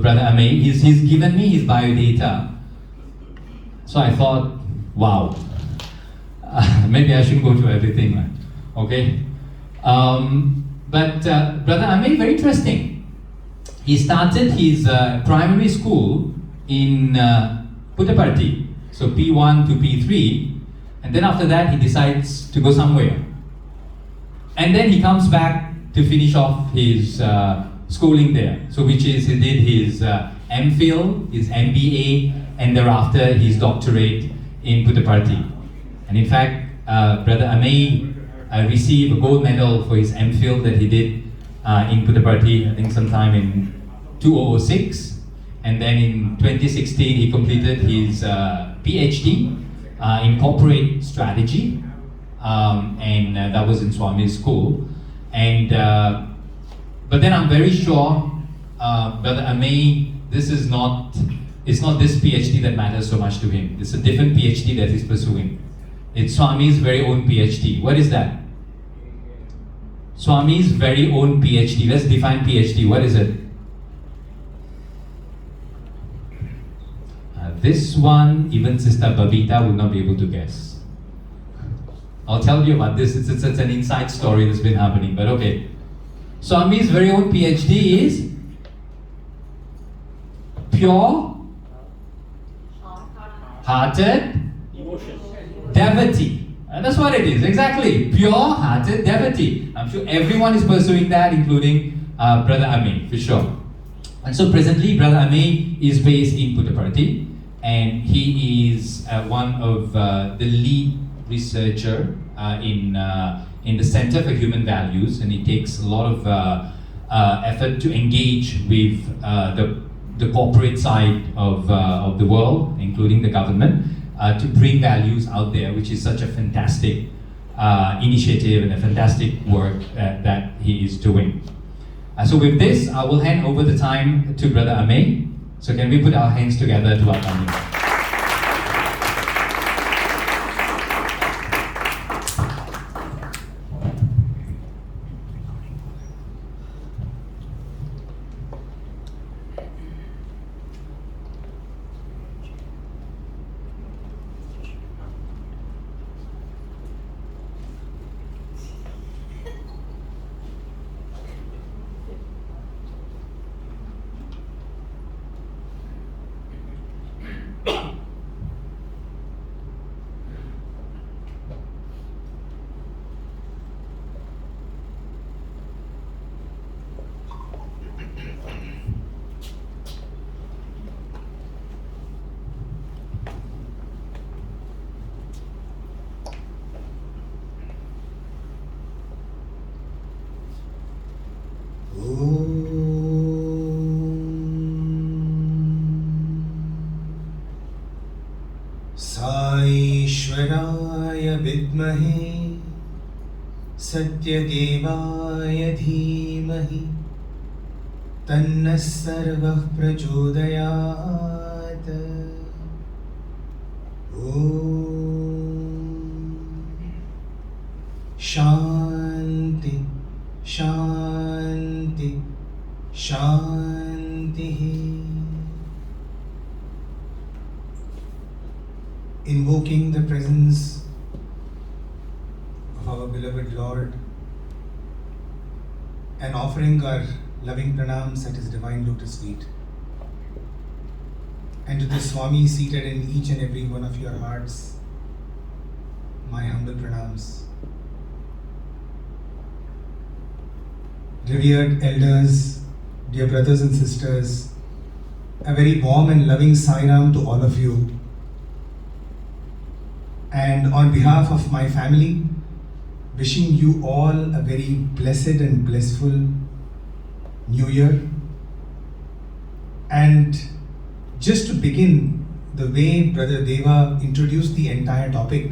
Brother Amey. He's given me his biodata. So I thought, wow, maybe I shouldn't go through everything, right? Okay? But Brother Amey, very interesting. He started his primary school in Puttaparthi, so P1 to P3, and then after that he decides to go somewhere. And then he comes back to finish off his schooling there. So which is, he did his MPhil, his MBA, and thereafter his doctorate in Puttaparthi. And in fact, Brother Amey received a gold medal for his MPhil that he did in Puttaparthi, I think sometime in 2006. And then in 2016, he completed his PhD in corporate strategy. And that was in Swami's school. And but then I'm very sure, Brother Amey, it's not this PhD that matters so much to him. It's a different PhD that he's pursuing. It's Swami's very own PhD. What is that? Swami's very own PhD. Let's define PhD. What is it? This one, even Sister Babita would not be able to guess. I'll tell you about this. It's an inside story that's been happening, but okay. Swami's very own PhD is pure hearted devotee. And that's what it is, exactly. Pure hearted devotee. I'm sure everyone is pursuing that, including Brother Amey, for sure. And so presently, Brother Amey is based in Puttaparthi, and he is one of the lead researcher in the Center for Human Values, and he takes a lot of effort to engage with the corporate side of the world, including the government, to bring values out there, which is such a fantastic initiative and a fantastic work that he is doing. So with this, I will hand over the time to Brother Amey. So can we put our hands together to welcome him? ईश्वराय विद्महे सत्यदेवाय धीमहि तन्नः सर्वः प्रचोदयात्। शान्ति शान्ति शान्तिः। Invoking the presence of our beloved Lord and offering our loving pranams at His divine lotus feet, and to the Swami seated in each and every one of your hearts, my humble pranams. Revered elders, dear brothers and sisters, a very warm and loving Sai Ram to all of you. And on behalf of my family, wishing you all a very blessed and blissful New Year. And just to begin, the way Brother Deva introduced the entire topic,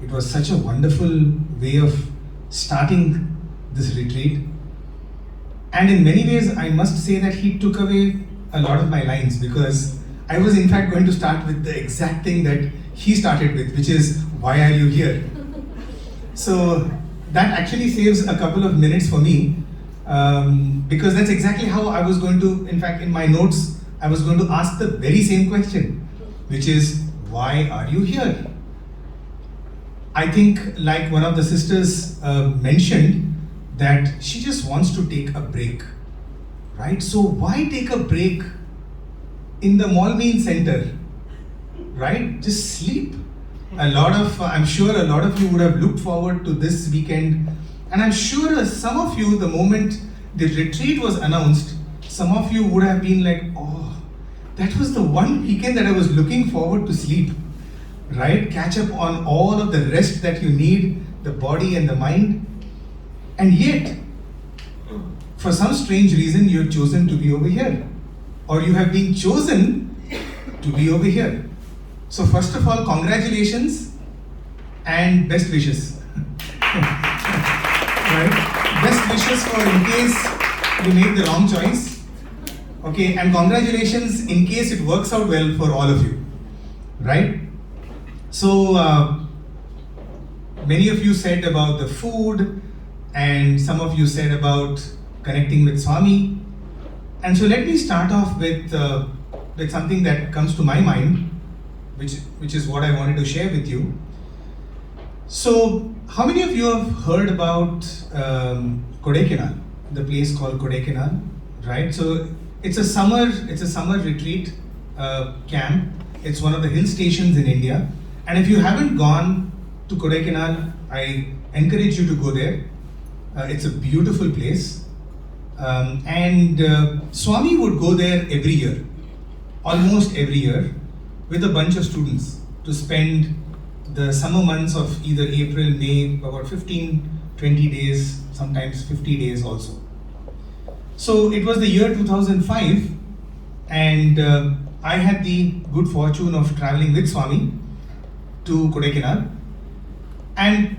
it was such a wonderful way of starting this retreat. And in many ways, I must say that he took away a lot of my lines, because I was in fact going to start with the exact thing that he started with, which is, why are you here? So that actually saves a couple of minutes for me. Because that's exactly how I was going to, in fact, in my notes, I was going to ask the very same question, which is, why are you here? I think, like one of the sisters mentioned, that she just wants to take a break, right? So why take a break in the Malmeen Center, right? Just sleep. I'm sure a lot of you would have looked forward to this weekend, and I'm sure some of you, the moment the retreat was announced, some of you would have been like, oh, that was the one weekend that I was looking forward to sleep, right? Catch up on all of the rest that you need, the body and the mind. And yet, for some strange reason, you have chosen to be over here, or you have been chosen to be over here. So first of all, congratulations and best wishes. Right? Best wishes for in case you made the wrong choice. Okay, and congratulations in case it works out well for all of you. Right? So many of you said about the food, and some of you said about connecting with Swami. And so let me start off with something that comes to my mind, which is what I wanted to share with you. So, how many of you have heard about Kodaikanal, the place called Kodaikanal, right? So it's a summer retreat camp. It's one of the hill stations in India. And if you haven't gone to Kodaikanal, I encourage you to go there. It's a beautiful place. And Swami would go there every year, almost every year, with a bunch of students to spend the summer months of either April, May, about 15, 20 days, sometimes 50 days also. So it was the year 2005, and I had the good fortune of traveling with Swami to Kodaikanal. And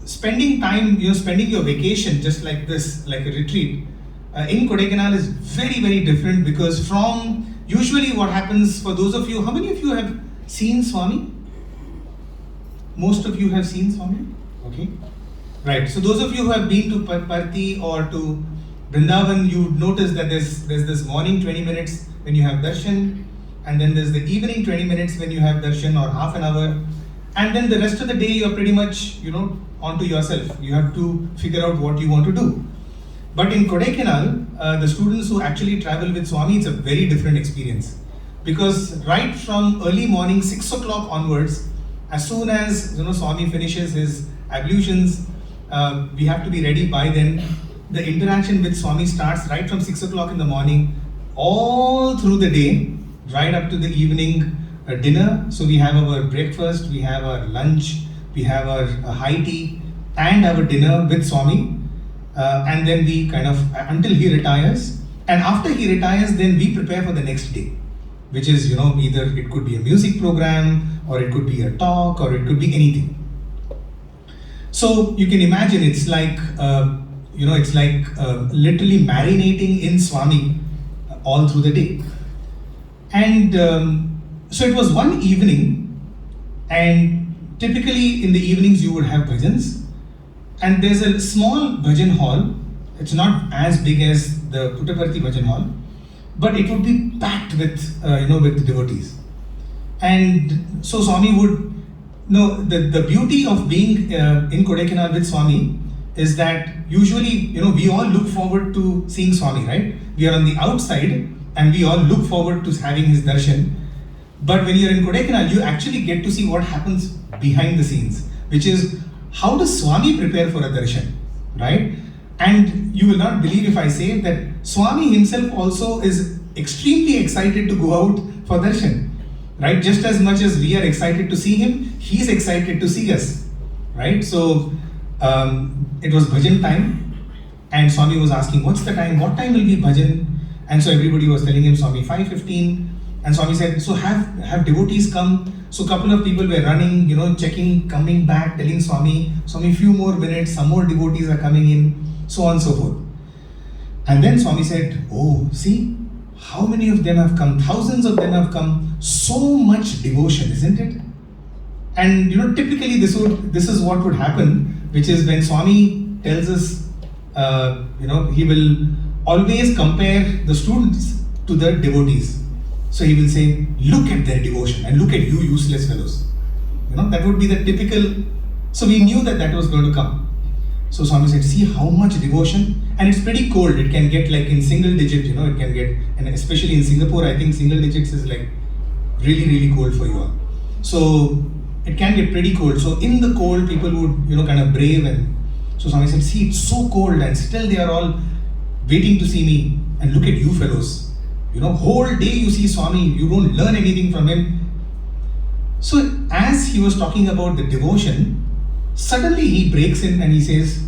spending time, spending your vacation just like this, like a retreat, in Kodaikanal is very, very different, because from usually what happens, for those of you, how many of you have seen Swami? Most of you have seen Swami? Okay. Right. So those of you who have been to Parthi or to Vrindavan, you would notice that there's this morning 20 minutes when you have darshan, and then there's the evening 20 minutes when you have darshan, or half an hour. And then the rest of the day you're pretty much, onto yourself. You have to figure out what you want to do. But in Kodaikanal, the students who actually travel with Swami, it's a very different experience. Because right from early morning, 6 o'clock onwards, as soon as Swami finishes his ablutions, we have to be ready by then. The interaction with Swami starts right from 6 o'clock in the morning, all through the day, right up to the evening dinner. So we have our breakfast, we have our lunch, we have our high tea, and our dinner with Swami. And then we kind of, until he retires. And after he retires, then we prepare for the next day, which is, either it could be a music program, or it could be a talk, or it could be anything. So you can imagine it's like, literally marinating in Swami all through the day. And so it was one evening, and typically in the evenings you would have bhajans. And there's a small bhajan hall. It's not as big as the Puttaparthi bhajan hall, but it would be packed with, with devotees. And so Swami would, the beauty of being in Kodaikanal with Swami is that usually, we all look forward to seeing Swami, right? We are on the outside and we all look forward to having his darshan. But when you're in Kodaikanal, you actually get to see what happens behind the scenes, which is, how does Swami prepare for a darshan, right? And you will not believe if I say that Swami himself also is extremely excited to go out for darshan, right? Just as much as we are excited to see him, he's excited to see us, right? So it was bhajan time, and Swami was asking, what's the time? What time will be bhajan? And so everybody was telling him, Swami, 5:15. And Swami said, so have devotees come. So a couple of people were running, checking, coming back, telling Swami, few more minutes, some more devotees are coming in, so on and so forth. And then Swami said, oh, see, how many of them have come? Thousands of them have come. So much devotion, isn't it? And typically this is what would happen, which is when Swami tells us he will always compare the students to the devotees. So he will say, look at their devotion and look at you useless fellows. That would be the typical. So we knew that was going to come. So Swami said, see how much devotion, and it's pretty cold. It can get like in single digit, it can get, and especially in Singapore, I think single digits is like really, really cold for you all. So it can get pretty cold. So in the cold, people would, kind of brave. And so Swami said, see, it's so cold and still they are all waiting to see me. And look at you fellows. Whole day you see Swami, you don't learn anything from him. So as he was talking about the devotion, suddenly he breaks in and he says,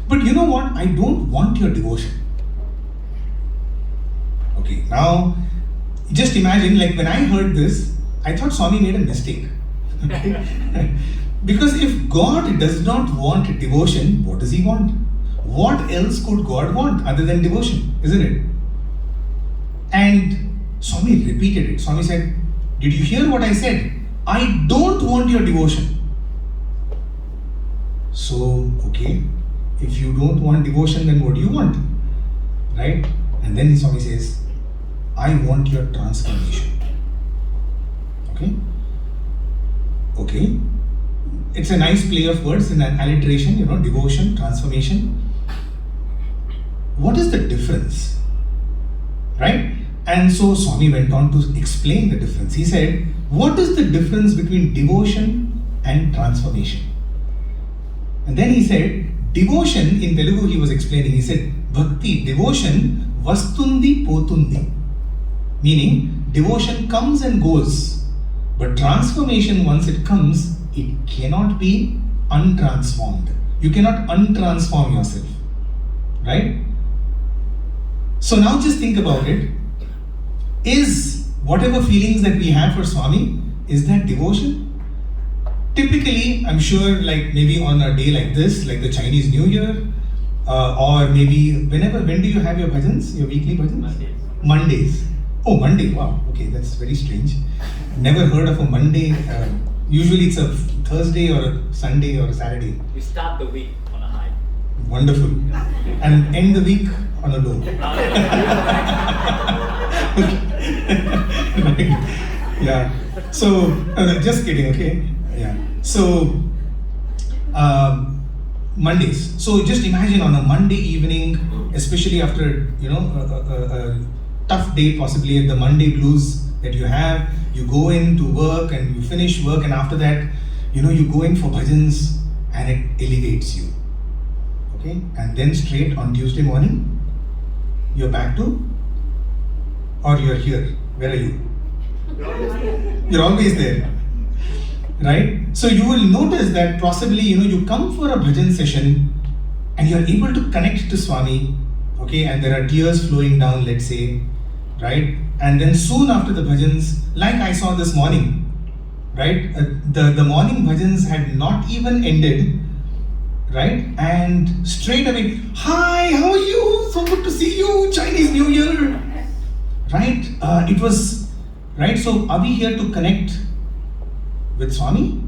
but you know what? I don't want your devotion. Okay, now just imagine, like when I heard this, I thought Swami made a mistake. Because if God does not want devotion, what does he want? What else could God want other than devotion, isn't it? And Swami repeated it. Swami said, did you hear what I said? I don't want your devotion. So, okay, if you don't want devotion, then what do you want? Right? And then Swami says, I want your transformation. Okay. It's a nice play of words in an alliteration, devotion, transformation. What is the difference? Right? And so Swami went on to explain the difference. He said, what is the difference between devotion and transformation? And then he said, devotion, in Telugu he was explaining, he said, bhakti, devotion, vastundi potundi. Meaning, devotion comes and goes. But transformation, once it comes, it cannot be untransformed. You cannot untransform yourself. Right? So now just think about it. Is whatever feelings that we have for Swami, is that devotion? Typically, I'm sure, like maybe on a day like this, like the Chinese New Year, or maybe when do you have your bhajans, your weekly bhajans? Mondays. Oh, Monday, wow, okay, that's very strange. Never heard of a Monday. Usually it's a Thursday or a Sunday or a Saturday. We start the week on a high. Wonderful. And end the week on a low. Right. Yeah. So, just kidding, okay? Yeah. So, Mondays. So just imagine on a Monday evening, especially after a tough day, possibly the Monday blues that you have. You go in to work and you finish work, and after that, you go in for bhajans and it elevates you. Okay, and then straight on Tuesday morning, you're back to, or you're here. Where are you? You're always there. Right? So you will notice that possibly, you come for a bhajan session and you're able to connect to Swami, okay, and there are tears flowing down, let's say, right? And then soon after the bhajans, like I saw this morning, right? The morning bhajans had not even ended, right? And straight away, hi, how are you? So good to see you, Chinese New Year, right? It was, right? So are we here to connect with Swami,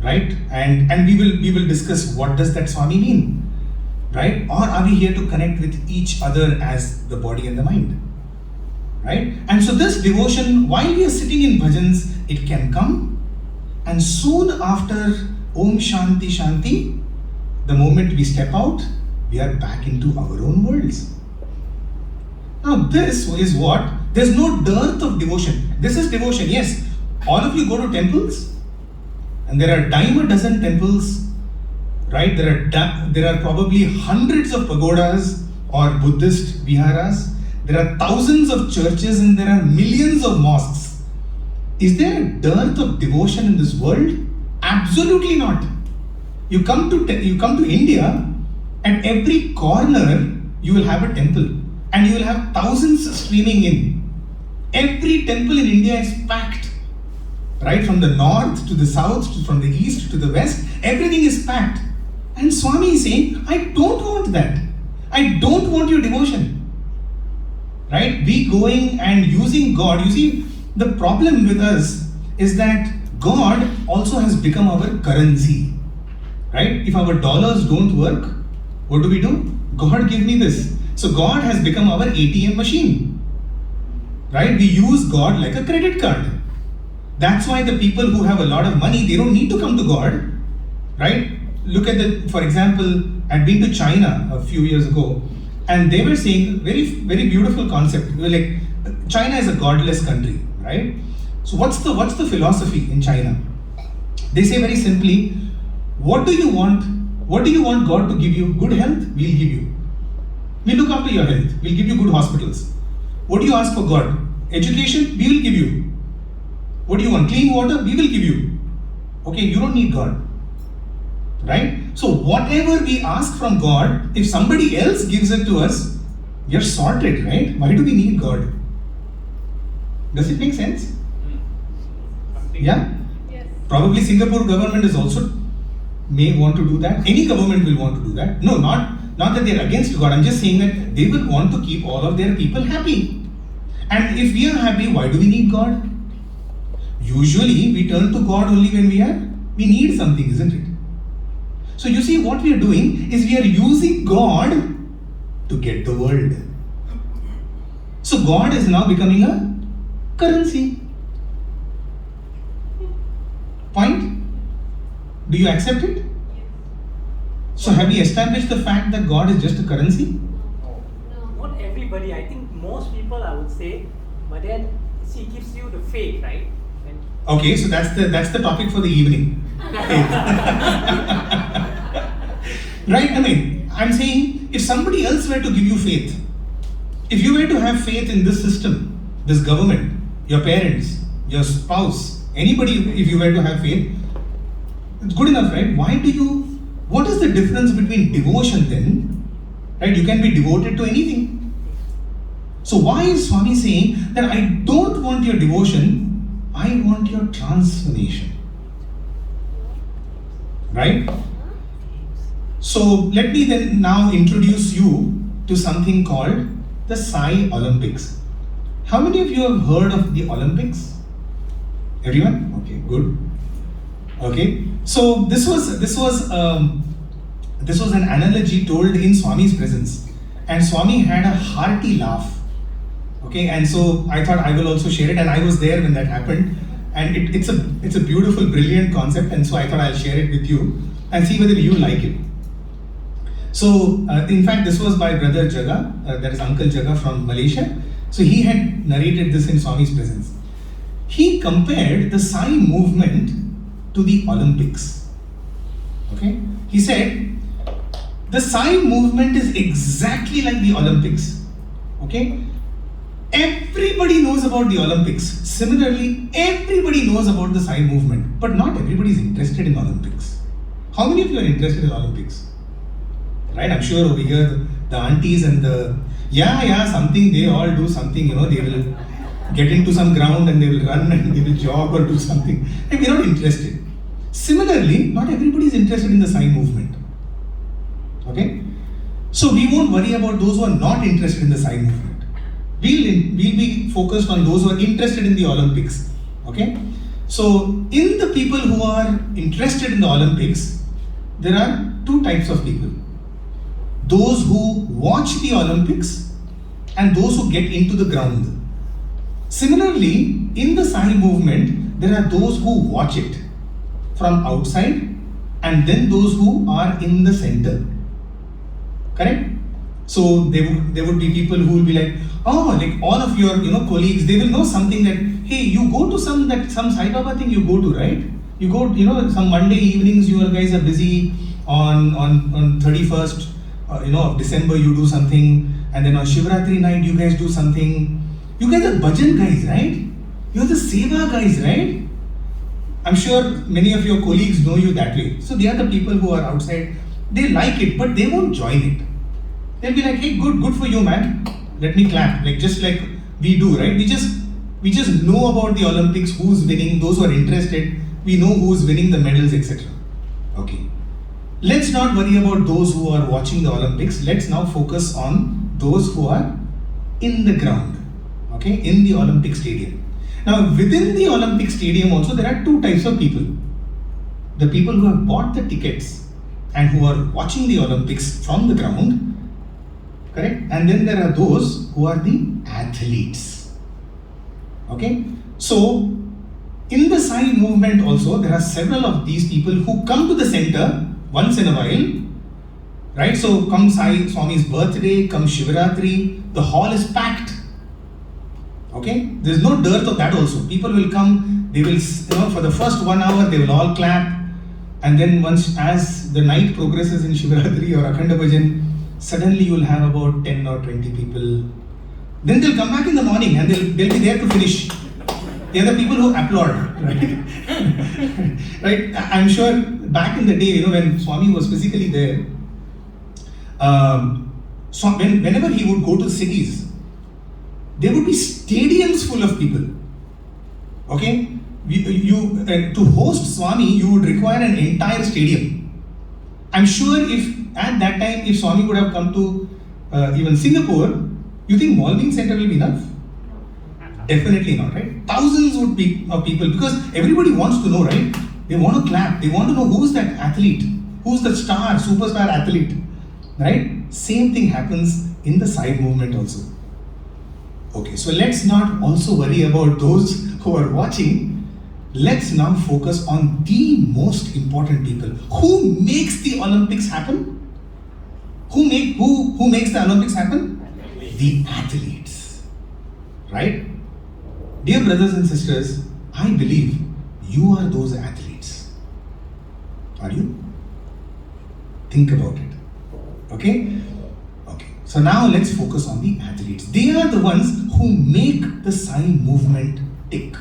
right? And we will discuss what does that Swami mean, right? Or are we here to connect with each other as the body and the mind, right? And so this devotion, while we are sitting in bhajans, it can come, and soon after Om Shanti Shanti, the moment we step out, we are back into our own worlds. Now this is what? There's no dearth of devotion. This is devotion, yes. All of you go to temples, and there are dime a dozen temples, right? There are probably hundreds of pagodas or Buddhist viharas. There are thousands of churches and there are millions of mosques. Is there a dearth of devotion in this world? Absolutely not. You come to India, at every corner you will have a temple, and you will have thousands streaming in. Every temple in India is packed. Right, from the north to the south, from the east to the west, everything is packed. And Swami is saying, I don't want that. I don't want your devotion. Right? We going and using God. You see, the problem with us is that God also has become our currency. Right? If our dollars don't work, what do? God give me this. So God has become our ATM machine. Right? We use God like a credit card. That's why the people who have a lot of money, they don't need to come to God. Right? Look at for example, I'd been to China a few years ago, and they were saying very, very beautiful concept. They were like, China is a godless country, right? So what's the philosophy in China? They say very simply, what do you want? What do you want God to give you? Good health, we'll give you. We'll look after your health. We'll give you good hospitals. What do you ask for God? Education, we will give you. What do you want? Clean water, we will give you. Okay, you don't need God. Right? So whatever we ask from God, if somebody else gives it to us, we are sorted, right? Why do we need God? Does it make sense? Yeah? Yes. Probably Singapore government is also may want to do that. Any government will want to do that. No, not that they are against God. I'm just saying that they will want to keep all of their people happy. And if we are happy, why do we need God? Usually we turn to God only when we need something, isn't it? So you see, what we are doing is we are using God to get the world. So God is now becoming a currency. Point? Do you accept it? So have we established the fact that God is just a currency? No. Not everybody. I think most people, I would say, but then she gives you the faith, right? Okay, so that's the topic for the evening. Right? I mean, I'm saying if somebody else were to give you faith, if you were to have faith in this system, this government, your parents, your spouse, anybody, if you were to have faith, it's good enough, right? What is the difference between devotion then? Right? You can be devoted to anything. So why is Swami saying that I don't want your devotion, I want your transformation? Right? So let me then now introduce you to something called the Sai Olympics. How many of you have heard of the Olympics? Everyone? Okay, good. Okay, so this was an analogy told in Swami's presence, and Swami had a hearty laugh. Okay, and so I thought I will also share it, and I was there when that happened, and it's a beautiful, brilliant concept, and so I thought I'll share it with you and see whether you like it. So, in fact, this was by Brother Jaga, that is Uncle Jaga from Malaysia. So he had narrated this in Swami's presence. He compared the Sai movement to the Olympics. Okay? He said, the Sai movement is exactly like the Olympics. Okay? Everybody knows about the Olympics. Similarly, everybody knows about the Sai movement, but not everybody is interested in Olympics. How many of you are interested in Olympics? Right? I'm sure over here the aunties and something, they all do something, they will get into some ground and they will run and they will jog or do something. And we're not interested. Similarly, not everybody is interested in the Sai movement. Okay? So we won't worry about those who are not interested in the Sai movement. We'll be focused on those who are interested in the Olympics. Okay? So in the people who are interested in the Olympics, there are two types of people. Those who watch the Olympics and those who get into the ground. Similarly, in the Sai movement, there are those who watch it from outside and then those who are in the center. Correct? So there would be people who will be like, like all of your colleagues, they will know something that, hey, you go to some Sai Baba thing you go to, right? You go, some Monday evenings, you guys are busy on 31st. Of December you do something, and then on Shivratri night you guys do something. You guys are bhajan guys, right? You're the seva guys, right? I'm sure many of your colleagues know you that way. So they are the people who are outside. They like it, but they won't join it. They'll be like, hey, good for you, man. Let me clap, just like we do, right? We just know about the Olympics, who's winning, those who are interested. We know who's winning the medals, etc. Okay. Let's not worry about those who are watching the Olympics. Let's now focus on those who are in the ground, okay, in the Olympic stadium. Now, within the Olympic stadium also, there are two types of people. The people who have bought the tickets and who are watching the Olympics from the ground, correct? And then there are those who are the athletes. Okay? So, in the Sai movement also, there are several of these people who come to the center once in a while, right? So, come Sai Swami's birthday, come Shivaratri, the hall is packed. Okay? There is no dearth of that also. People will come, they will, for the first 1 hour, they will all clap. And then once, as the night progresses in Shivaratri or Akhanda Bhajan, suddenly you will have about 10 or 20 people. Then they'll come back in the morning and they'll be there to finish. They are the people who applaud, right? Right? I'm sure back in the day, when Swami was physically there, so whenever he would go to cities, there would be stadiums full of people. Okay? To host Swami, you would require an entire stadium. I'm sure if at that time, if Swami would have come to even Singapore, you think Malvin Center will be enough? Definitely not, right? Thousands would be of people, because everybody wants to know, right? They want to clap. They want to know who's that athlete, who's the star, superstar athlete, right? Same thing happens in the Sai movement also. Okay, so let's not also worry about those who are watching. Let's now focus on the most important people. Who makes the Olympics happen? Who makes the Olympics happen? The athletes, right? Dear brothers and sisters, I believe you are those athletes. Are you? Think about it. Okay? Okay. So now let's focus on the athletes. They are the ones who make the Sai movement tick,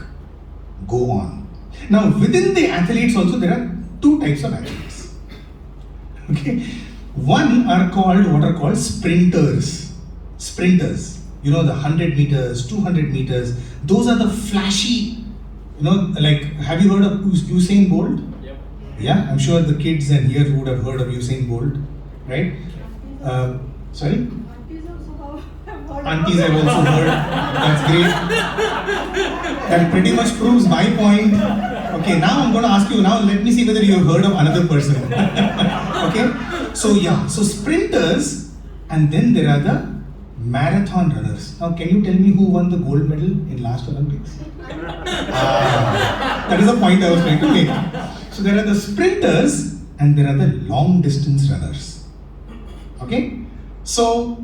go on. Now within the athletes also there are two types of athletes. Okay? One are called what are called sprinters. Sprinters. The 100 meters, 200 meters. Those are the flashy, like, have you heard of Usain Bolt? Yep. Yeah, I'm sure the kids and here would have heard of Usain Bolt, right? Sorry? Aunties have also heard. That's great. That pretty much proves my point. Okay, now I'm going to ask you, now let me see whether you have heard of another person. Okay? So yeah, so sprinters, and then there are the marathon runners. Now can you tell me who won the gold medal in last Olympics? That is the point I was trying to make. So there are the sprinters and there are the long distance runners. Okay? So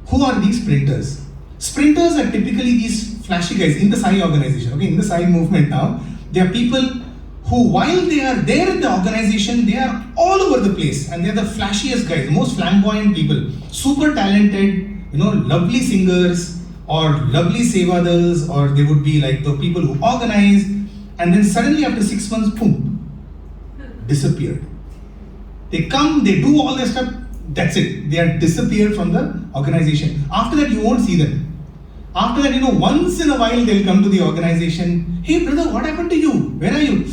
who are these sprinters? Sprinters are typically these flashy guys in the Sai organization. Okay, in the Sai movement now, they are people who, while they are there in the organization, they are all over the place and they are the flashiest guys, the most flamboyant people, super talented, lovely singers or lovely sevadars, or they would be like the people who organize, and then suddenly after 6 months, boom, disappeared. They come, they do all their stuff, that's it. They are disappeared from the organization. After that, you won't see them. After that, once in a while they'll come to the organization. Hey brother, what happened to you? Where are you?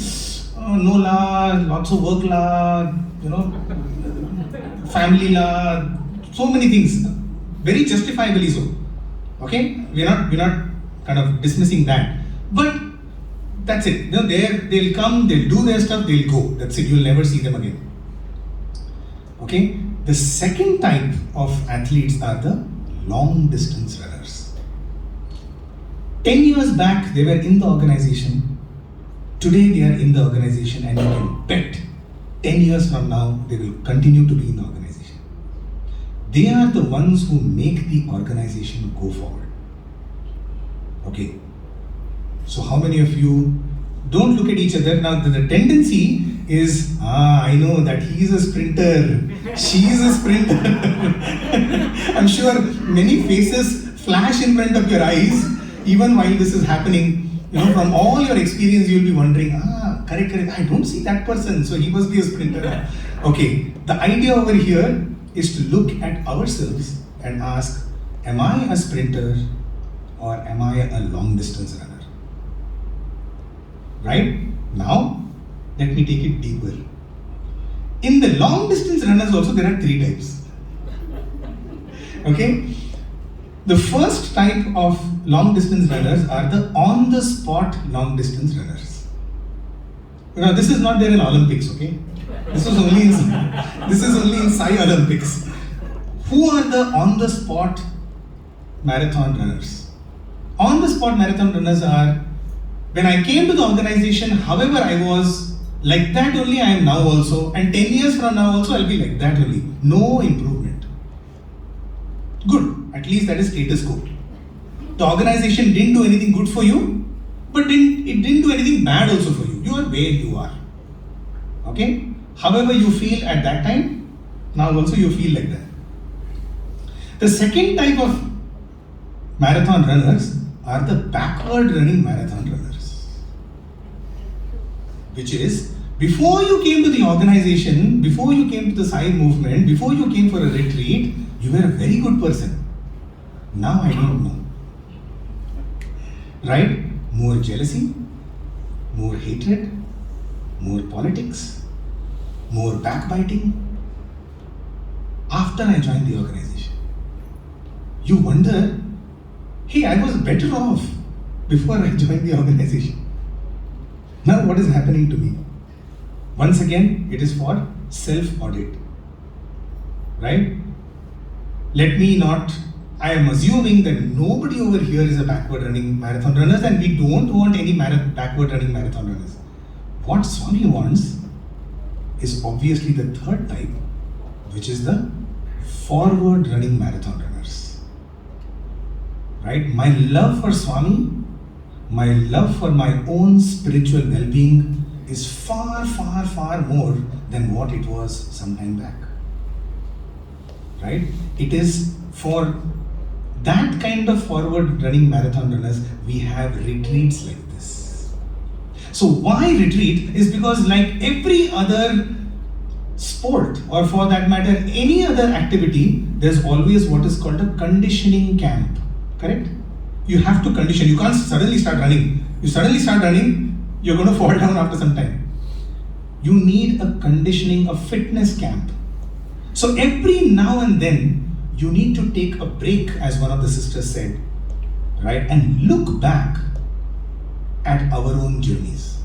No la, lots of work la, family la, so many things. Very justifiably so. Okay? We're not kind of dismissing that. But that's it. They'll come, they'll do their stuff, they'll go. That's it. You'll never see them again. Okay? The second type of athletes are the long distance runners. 10 years back, they were in the organization. Today, they are in the organization, and you can bet 10 years from now, they will continue to be in the organization. They are the ones who make the organization go forward. Okay. So how many of you don't look at each other? Now the tendency is, I know that he is a sprinter, she is a sprinter. I'm sure many faces flash in front of your eyes, even while this is happening. From all your experience, you'll be wondering, correct, I don't see that person, so he must be a sprinter. Okay, the idea over here is to look at ourselves and ask, am I a sprinter or am I a long distance runner? Right? Now, let me take it deeper. In the long distance runners also, there are 3 types. Okay? The first type of long distance runners are the on the spot long distance runners. This is not there in Olympics, okay? This is only in Sai Olympics. Who are the on-the-spot marathon runners? On-the-spot marathon runners are, when I came to the organization, however I was, like that only I am now also, and 10 years from now also I'll be like that only. No improvement. Good, at least that is status quo. The organization didn't do anything good for you, but it didn't do anything bad also for you. You are where you are. Okay? However you feel at that time, now also you feel like that. The second type of marathon runners are the backward running marathon runners. Which is, before you came to the organization, before you came to the Sai movement, before you came for a retreat, you were a very good person. Now I don't know. Right? More jealousy, more hatred, more politics, more backbiting. After I joined the organization, you wonder, hey, I was better off before I joined the organization. Now what is happening to me? Once again, it is for self-audit. Right? Let me not, I am assuming that nobody over here is a backward running marathon runners, and we don't want any backward running marathon runners. What Swami wants is obviously the third type, which is the forward running marathon runners. Right? My love for Swami, my love for my own spiritual well-being is far, far, far more than what it was some time back. Right? It is for that kind of forward running marathon runners, we have retreats like this. So why retreat? Is because like every other sport, or for that matter any other activity, there's always what is called a conditioning camp. Correct? You have to condition. You can't suddenly start running. You suddenly start running, you're going to fall down after some time. You need a conditioning, a fitness camp. So every now and then, you need to take a break, as one of the sisters said, right? And look back at our own journeys.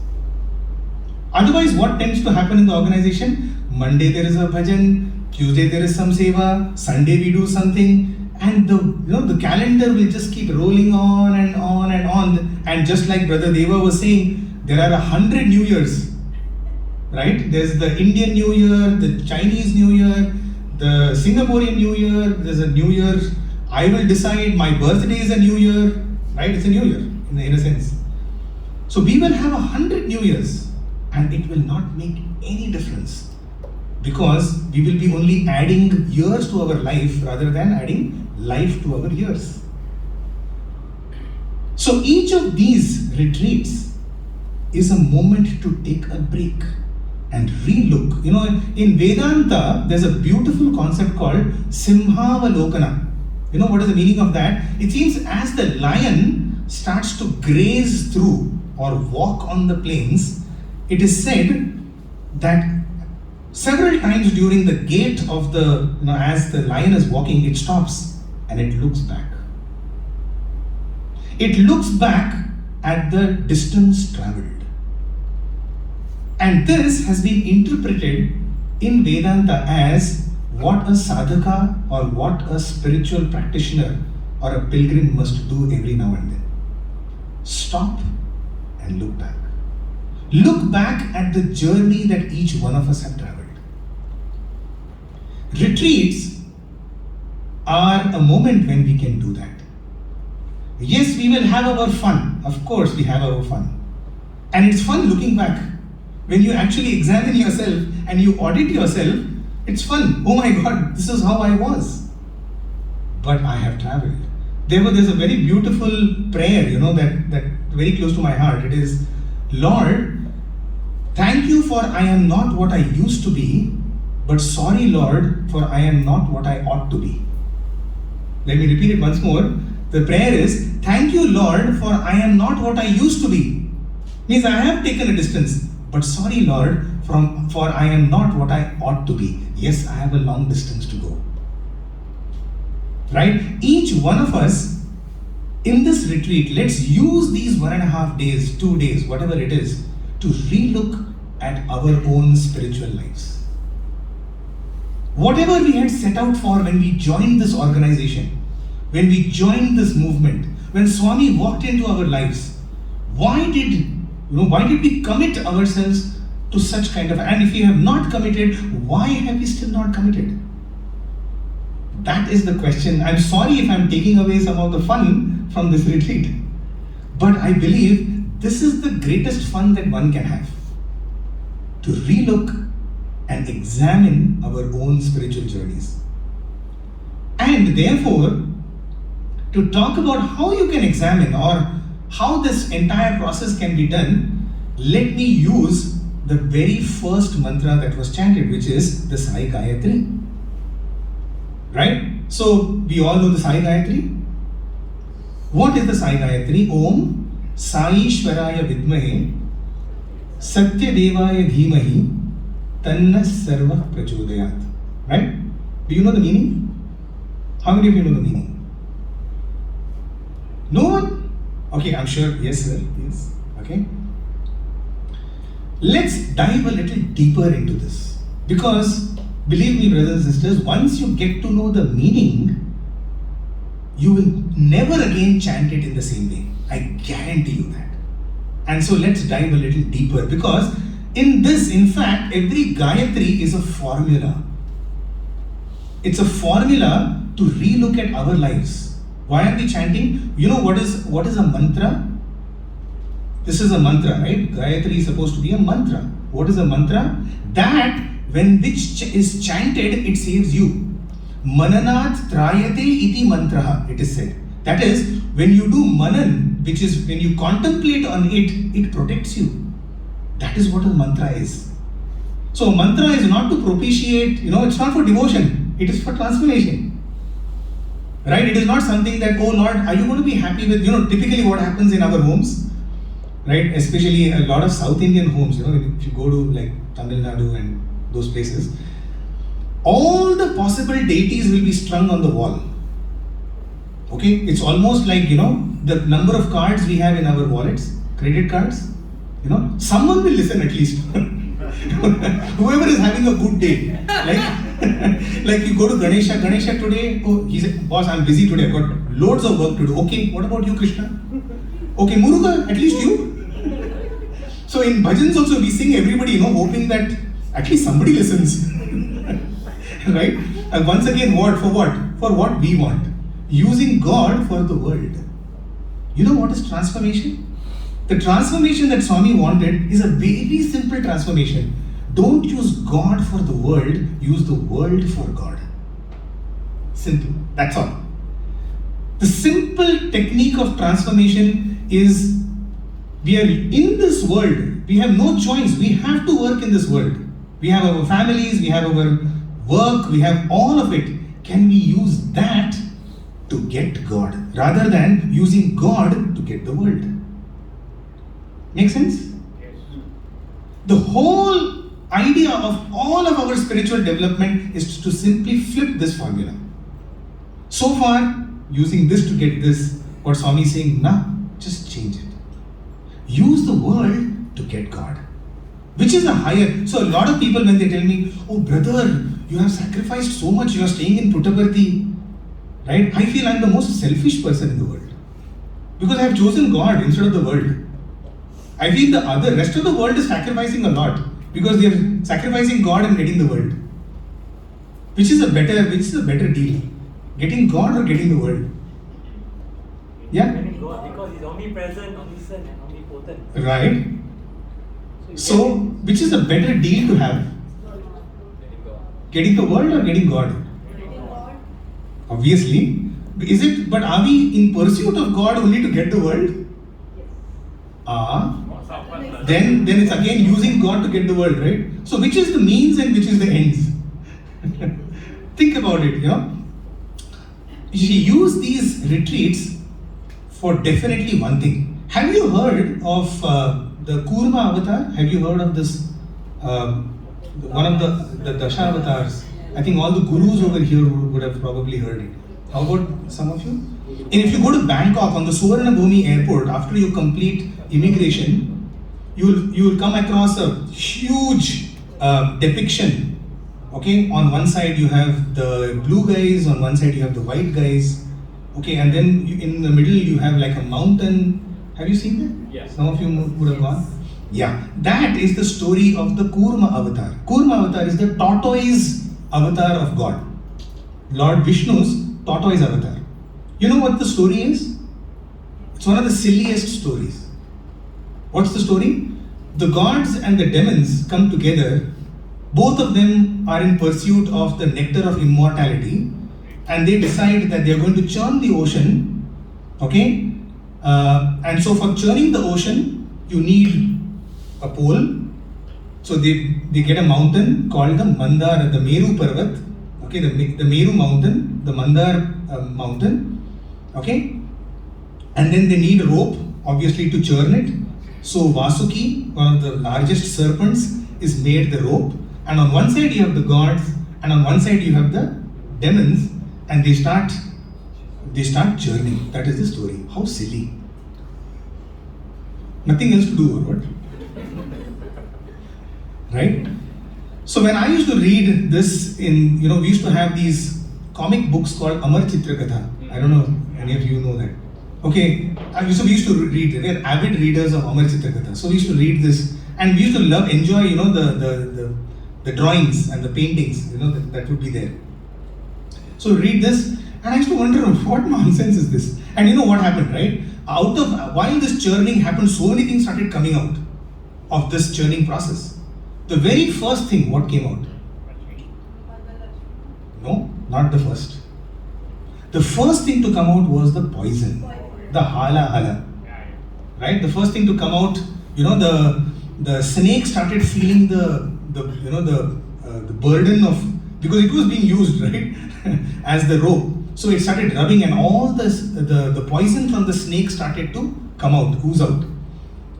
Otherwise, what tends to happen in the organization? Monday there is a bhajan, Tuesday there is some seva, Sunday we do something, and the calendar will just keep rolling on and on and on. And just like Brother Deva was saying, there are 100 New Years, right? There's the Indian New Year, the Chinese New Year, the Singaporean New Year, there's a New Year, I will decide, my birthday is a New Year, right? It's a New Year in a sense. So we will have 100 New Years, and it will not make any difference, because we will be only adding years to our life rather than adding life to our years. So each of these retreats is a moment to take a break and relook. In Vedanta, there's a beautiful concept called Simhavalokana. You know what is the meaning of that? It seems as the lion starts to graze through or walk on the plains, it is said that several times during the gait of the, as the lion is walking, it stops and it looks back. It looks back at the distance traveled. And this has been interpreted in Vedanta as what a sadhaka or what a spiritual practitioner or a pilgrim must do every now and then. Stop and look back. Look back at the journey that each one of us have traveled. Retreats are a moment when we can do that. Yes, we will have our fun. Of course, we have our fun. And it's fun looking back. When you actually examine yourself and you audit yourself, it's fun. Oh my God, this is how I was. But I have traveled. There's a very beautiful prayer, that very close to my heart. It is, Lord, thank you for I am not what I used to be, but sorry, Lord, for I am not what I ought to be. Let me repeat it once more. The prayer is, thank you, Lord, for I am not what I used to be. Means I have taken a distance. But sorry, Lord, for I am not what I ought to be. Yes, I have a long distance to go. Right? Each one of us in this retreat, let's use these 1.5 days, 2 days, whatever it is, to relook at our own spiritual lives. whatever we had set out for when we joined this organization, when we joined this movement, when Swami walked into our lives, why did we commit ourselves to such kind of, and if we have not committed, why have we still not committed? That is the question. I'm sorry if I'm taking away some of the fun from this retreat, but I believe this is the greatest fun that one can have. To relook and examine our own spiritual journeys. And therefore, to talk about how you can examine or how this entire process can be done, let me use the very first mantra that was chanted, which is the Sai Gayatri. Right? So, we all know the Sai Gayatri. What is the Sai Gayatri? Om Sai Ishwaraya Vidmahe Satya Devaya Dhimahi Tanna Sarva Prachodayat. Right? Do you know the meaning? How many of you know the meaning? No one? Okay, I'm sure. Yes, sir. Yes. Okay. Let's dive a little deeper into this. Because, believe me, brothers and sisters, once you get to know the meaning, you will never again chant it in the same way. I guarantee you that. And so let's dive a little deeper, because in this, in fact, every Gayatri is a formula. It's a formula to relook at our lives. Why are we chanting? You know what is a mantra? This is a mantra, right? Gayatri is supposed to be a mantra. What is a mantra? That when which is chanted, it saves you. Mananat trayate iti mantraha, it is said. That is, when you do manan, which is when you contemplate on it, it protects you. That is what a mantra is. So a mantra is not to propitiate, it's not for devotion, it is for transformation. Right? It is not something that, oh Lord, are you going to be happy with, typically what happens in our homes, right? Especially a lot of South Indian homes, if you go to like Tamil Nadu and those places, all the possible deities will be strung on the wall. Okay? It's almost like, the number of cards we have in our wallets, credit cards, someone will listen at least. Whoever is having a good day. Like you go to Ganesha today, oh, he said, boss, I'm busy today, I've got loads of work to do. Okay, what about you, Krishna? Okay, Muruga, at least you. So in bhajans also we sing everybody, hoping that at least somebody listens. Right? And once again, what? For what? For what we want. Using God for the world. You know what is transformation? The transformation that Swami wanted is a very simple transformation. Don't use God for the world, use the world for God. Simple. That's all. The simple technique of transformation is, we are in this world. We have no choice. We have to work in this world. We have our families, we have our work, we have all of it. Can we use that to get God rather than using God to get the world? Make sense? Yes. The whole idea of all of our spiritual development is to simply flip this formula. So far, using this to get this, what Swami is saying, nah, just change it. Use the world to get God. Which is a higher. So a lot of people, when they tell me, oh brother, you have sacrificed so much, you are staying in Puttaparthi, right? I feel I'm the most selfish person in the world. Because I have chosen God instead of the world. I feel the rest of the world is sacrificing a lot. Because they are sacrificing God and getting the world. Which is a better deal? Getting God or getting the world? Yeah? Getting God, because He's omnipresent, omniscient, and omnipotent. Right. So, which is a better deal to have? Getting the world or getting God? Obviously. Is it? But are we in pursuit of God only to get the world? Then it's again using God to get the world, right? So which is the means and which is the ends? Think about it, You use these retreats for definitely one thing. Have you heard of the Kurma Avatar? Have you heard of this? One of the Dasha avatars. I think all the gurus over here would have probably heard it. How about some of you? And if you go to Bangkok on the Suvarnabhumi airport, after you complete immigration, you will come across a huge depiction Okay, on one side you have the blue guys, on one side you have the white guys. Okay, and then in the middle you have like a mountain. Have you seen that? Yes. Some of you would have gone. Yeah, that is the story of the Kurma Avatar. Kurma Avatar is the tortoise avatar of God. Lord Vishnu's tortoise avatar. You know what the story is? It's one of the silliest stories. What's the story? The gods and the demons come together. Both of them are in pursuit of the nectar of immortality, and they decide that they are going to churn the ocean. Okay? And so for churning the ocean, you need a pole. So they get a mountain called the Mandar, the Meru Parvat. Okay, the Meru mountain, the Mandar mountain. Okay? And then they need a rope, obviously, to churn it. So Vasuki, one of the largest serpents, is made the rope. And on one side you have the gods, and on one side you have the demons, and they start churning. That is the story. How silly. Nothing else to do, or what? Right? So when I used to read this in, we used to have these comic books called Amar Chitrakatha. I don't know if any of you know that. Okay, so we used to read, we are avid readers of Amar Chitrakatha. So we used to read this, and we used to enjoy, the drawings and the paintings, that would be there. So read this, and I used to wonder, what nonsense is this? And you know what happened, right? While this churning happened, so many things started coming out of this churning process. The very first thing, what came out? No, not the first. The first thing to come out was the poison, the hala. Right? The first thing to come out, the snake started feeling the burden of, because it was being used, right, as the rope. So it started rubbing, and all the poison from the snake started to come out, ooze out.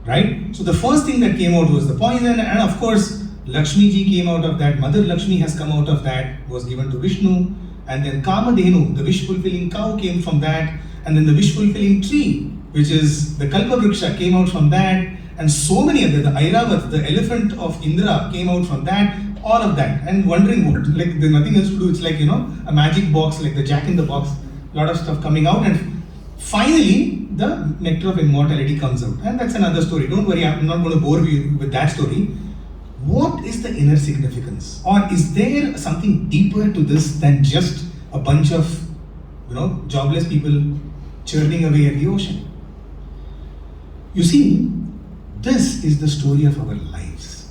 Right? So the first thing that came out was the poison, and of course Lakshmi ji came out of that. Mother Lakshmi has come out of that, was given to Vishnu, and then Kamadhenu, the wish-fulfilling cow, came from that, and then the wish-fulfilling tree, which is the Kalpavriksha, came out from that, and so many other, the Airavat, the elephant of Indra, came out from that, all of that, and wondering what, like there's nothing else to do. It's like, a magic box, like the Jack in the Box, a lot of stuff coming out, and finally the nectar of immortality comes out. And that's another story. Don't worry, I'm not going to bore you with that story. What is the inner significance? Or is there something deeper to this than just a bunch of, jobless people churning away at the ocean? You see, this is the story of our lives.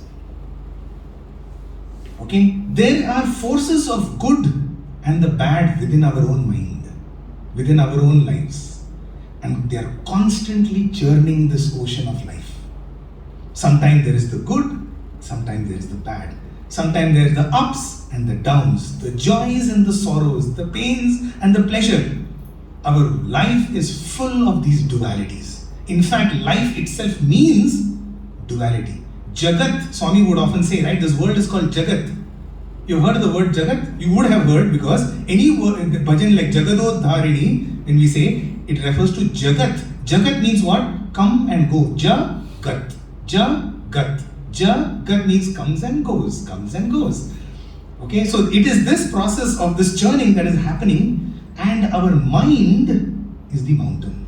Okay? There are forces of good and the bad within our own mind, within our own lives. And they are constantly churning this ocean of life. Sometimes there is the good, sometimes there is the bad. Sometimes there are the ups and the downs, the joys and the sorrows, the pains and the pleasure. Our life is full of these dualities. In fact, life itself means duality. Jagat, Swami would often say, right? This world is called Jagat. You've heard of the word Jagat? You would have heard, because any word, bhajan like Jagadodharini, when we say, it refers to Jagat. Jagat means what? Come and go. Jagat. Jagat. Jagat means comes and goes. Comes and goes. Okay, so it is this process of this churning that is happening, and our mind is the mountain.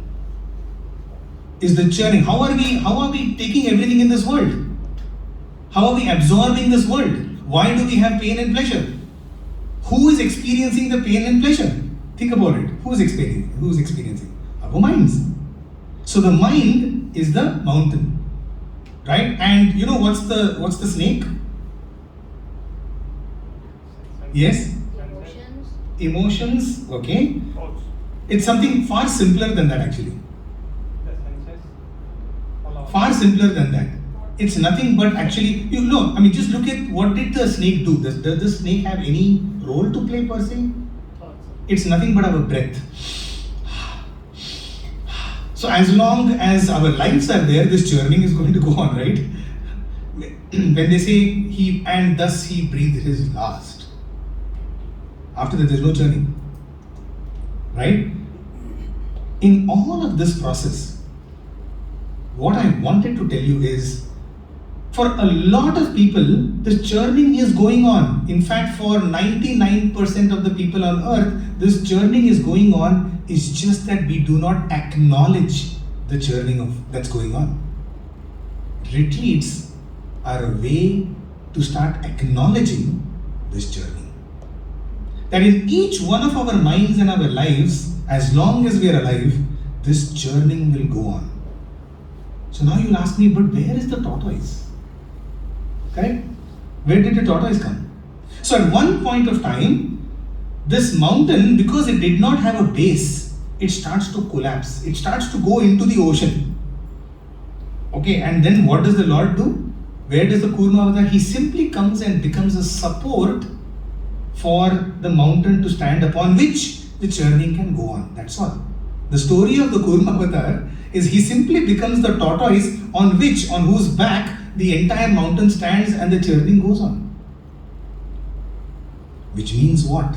Is the churning. How are we taking everything in this world? How are we absorbing this world? Why do we have pain and pleasure? Who is experiencing the pain and pleasure? Think about it. Who is experiencing? Our minds. So the mind is the mountain, right? And what's the snake? Yes? Emotions. Okay. It's something far simpler than that, actually. Far simpler than that. It's nothing but actually, just look at what did the snake do. Does the snake have any role to play per se? It's nothing but our breath. So as long as our lives are there, this churning is going to go on, right? When they say and thus he breathed his last. After that, there's no churning, right? In all of this process, what I wanted to tell you is, For a lot of people, this churning is going on. In fact, for 99% of the people on earth, this churning is going on. It's just that we do not acknowledge the churning that's going on. Retreats are a way to start acknowledging this journey. That in each one of our minds and our lives, as long as we are alive, this churning will go on. So now you'll ask me, but where is the tortoise? Correct? Where did the tortoise come? So at one point of time, this mountain, because it did not have a base, it starts to collapse. It starts to go into the ocean. Okay, and then what does the Lord do? Where does the Kurma Avatar? He simply comes and becomes a support for the mountain to stand upon which the churning can go on. That's all. The story of the Kurma Avatar is he simply becomes the tortoise on whose back the entire mountain stands and the churning goes on. Which means what?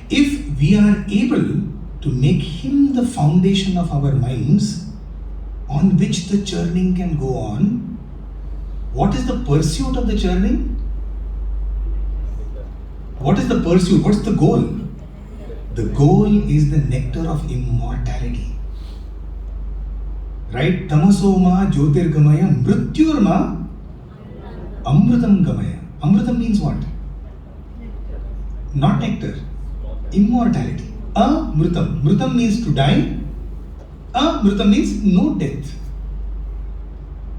If we are able to make him the foundation of our minds on which the churning can go on, what is the pursuit of the churning? What is the pursuit? What's the goal? The goal is the nectar of immortality. Right? Tamasoma jyotirgamaya mrityurma amrutam gamaya. Amrutam means what? Not nectar. Immortality. Amrutam. Mrutam means to die. Amrutam means no death.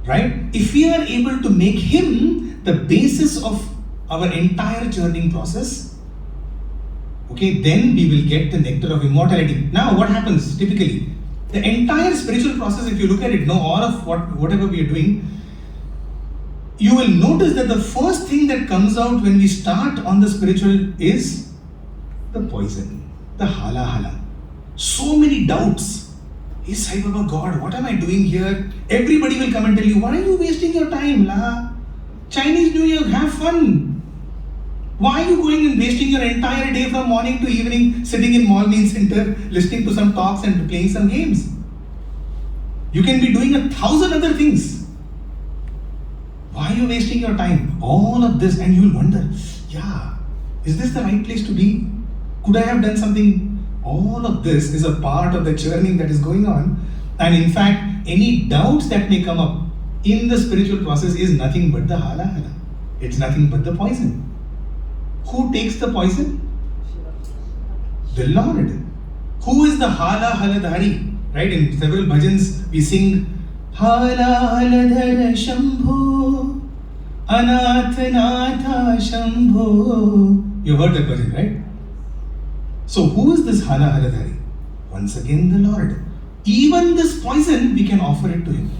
Right? If we are able to make him the basis of our entire churning process, okay, then we will get the nectar of immortality. Now what happens typically? The entire spiritual process, if you look at it, all of whatever we are doing, you will notice that the first thing that comes out when we start on the spiritual is the poison, the hala hala. So many doubts. Is Sai Baba God? What am I doing here? Everybody will come and tell you, why are you wasting your time? Chinese New Year, have fun. Why are you going and wasting your entire day from morning to evening sitting in Mall Mean Center, listening to some talks and playing some games? You can be doing 1,000 other things. Why are you wasting your time? All of this, and you will wonder, is this the right place to be? Could I have done something? All of this is a part of the churning that is going on. And in fact, any doubts that may come up in the spiritual process is nothing but the hala hala. It's nothing but the poison. Who takes the poison? The Lord. Who is the hala haladhari? Right? In several bhajans we sing hala haladhara shambho anathanatha shambho. You heard that bhajan, right? So who is this hala haladhari? Once again the Lord. Even this poison we can offer it to him.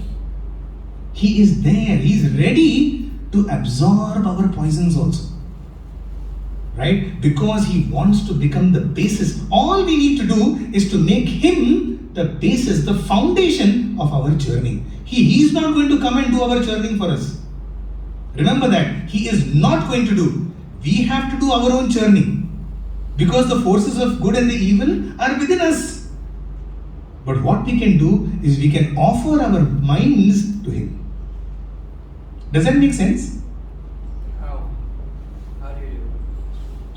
He is there. He is ready to absorb our poisons also. Right? Because he wants to become the basis. All we need to do is to make him the basis, the foundation of our churning. He is not going to come and do our churning for us. Remember that. He is not going to do. We have to do our own churning. Because the forces of good and the evil are within us. But what we can do is we can offer our minds to him. Does that make sense?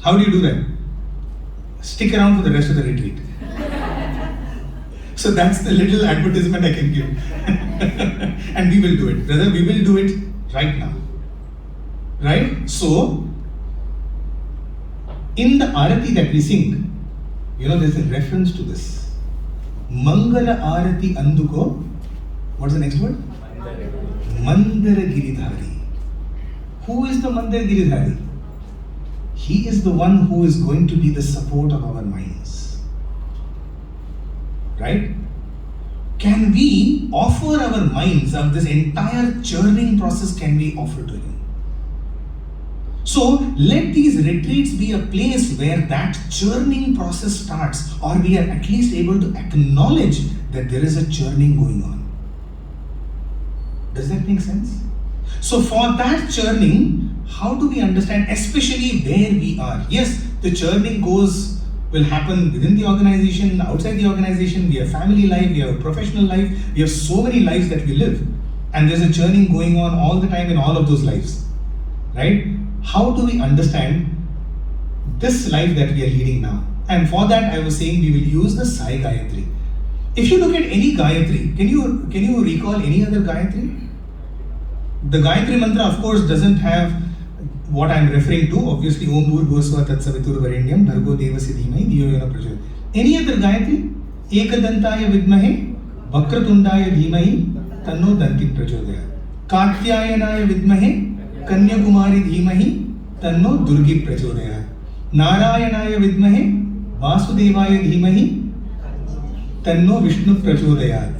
How do you do that? Stick around for the rest of the retreat. So that's the little advertisement I can give. And we will do it. Brother, we will do it right now. Right? So, in the Arati that we sing, there's a reference to this. Mangala Arati Anduko. What's the next word? Mandara Giridhari. Who is the Mandara Giridhari? He is the one who is going to be the support of our minds. Right? Can we offer our minds of this entire churning process, can we offer to him? So let these retreats be a place where that churning process starts, or we are at least able to acknowledge that there is a churning going on. Does that make sense? So for that churning, how do we understand, especially where we are? Yes, the churning will happen within the organization, outside the organization. We have family life, we have professional life, we have so many lives that we live. And there's a churning going on all the time in all of those lives. Right? How do we understand this life that we are leading now? And for that, I was saying we will use the Sai Gayatri. If you look at any Gayatri, can you recall any other Gayatri? The Gayatri mantra, of course, doesn't have what I'm referring to. Obviously, Om Bhurgosva Tat Savitur Varenyam Bhargo Devasya Dhimai Dhiyo Yona Prachodayat. Any other Gayatri? Ekadantaya Vidmahe Vakratundaya Dhimahi Tanno Danti Prachodayat. Katyayanaaya Vidmahe Kanyakumari Dhimahi Tanno Durgi Prachodayat. Narayanaya Vidmahe Vasudevaya Dhimahi Tanno Vishnu Prachodayat.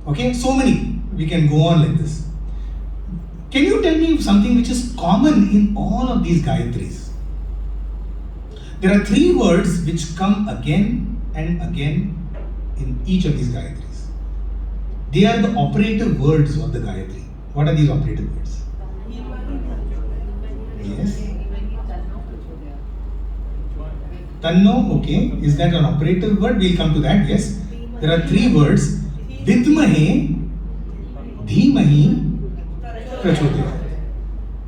Okay, so many. We can go on like this. Can you tell me something which is common in all of these Gayatris? There are 3 words which come again and again in each of these Gayatris. They are the operative words of the Gayatri. What are these operative words? Yes. Tanno, okay. Is that an operative word? We'll come to that, yes. There are 3 words. Vidmahe, Dhimahi, Prachodayat.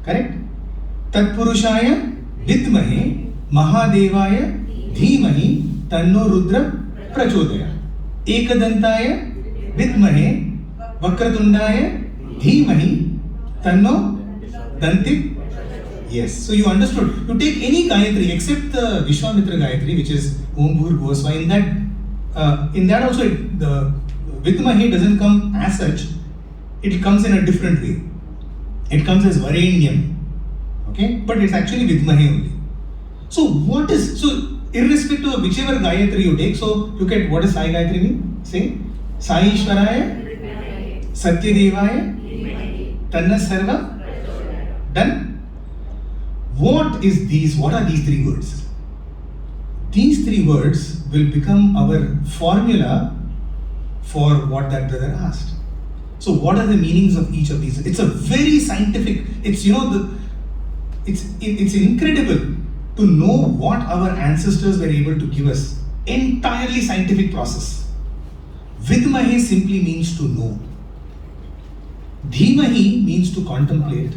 Correct? Tatpurushaya Vidmahe Mahadevaya Dhimahi Tanno Rudra Prachodayat. Ekadantaya Vidmahe Vakratundaya Dhimahi Tanno Danti. Yes. So you understood. You take any Gayatri except the Vishwamitra Gayatri, which is Om Bhurgosva. In that also the Vidmahe doesn't come as such. It comes in a different way. It comes as Varenyam, okay? But it's actually Vidmahe only. So irrespective of whichever Gayatri you take, so look at what does Sai Gayatri mean? Say, Sai Ishwaraya, Satyadevaya, Tanna Sarva, done? What are these 3 words? These 3 words will become our formula for what that brother asked. So what are the meanings of each of these? It's a very scientific, it's incredible to know what our ancestors were able to give us. Entirely scientific process. Vidmahe simply means to know. Dhimahi means to contemplate.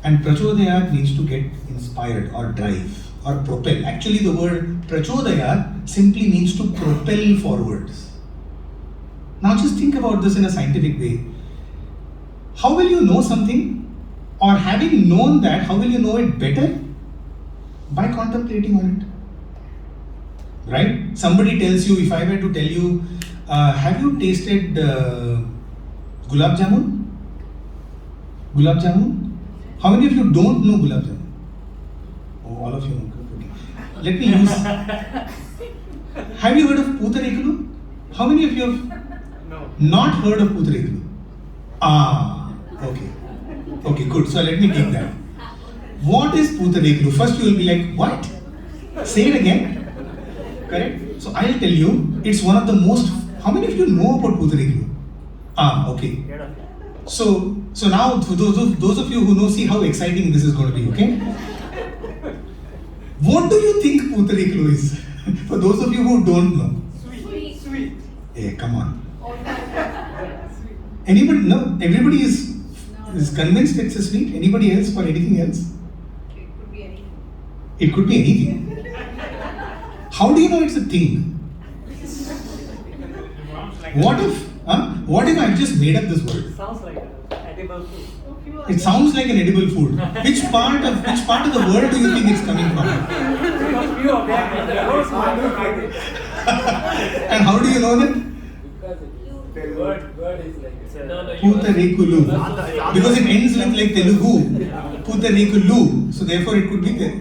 And Prachodayat means to get inspired or drive or propel. Actually the word Prachodayat simply means to propel forwards. Now just think about this in a scientific way. How will you know something? Or having known that, how will you know it better? By contemplating on it. Right? Somebody tells you, if I were to tell you, have you tasted Gulab Jamun? Gulab Jamun? How many of you don't know Gulab Jamun? Oh, all of you know. Okay. Let me use. Have you heard of Putarekulu? How many of you have not heard of Putarekulu? Okay. Okay, good. So let me take that. What is Putarekulu? First you will be like, what? Say it again. Correct? So I'll tell you, it's one of the most. How many of you know about Putarekulu? Okay. So now, for those of you who know, see how exciting this is going to be, okay? What do you think Putarekulu is? For those of you who don't know. Sweet. Hey, come on. Anybody? No, everybody is convinced it's a sweet. Anybody else for anything else? It could be anything. It could be anything. How do you know it's a thing? What if I just made up this word? Sounds like edible food. It sounds like an edible food. Which part of the world do you think it's coming from? Because few of them are those who are doing it. And how do you know that? Word is like Putarekulu. Because it ends with like Telugu. Putarekulu. So therefore it could be there.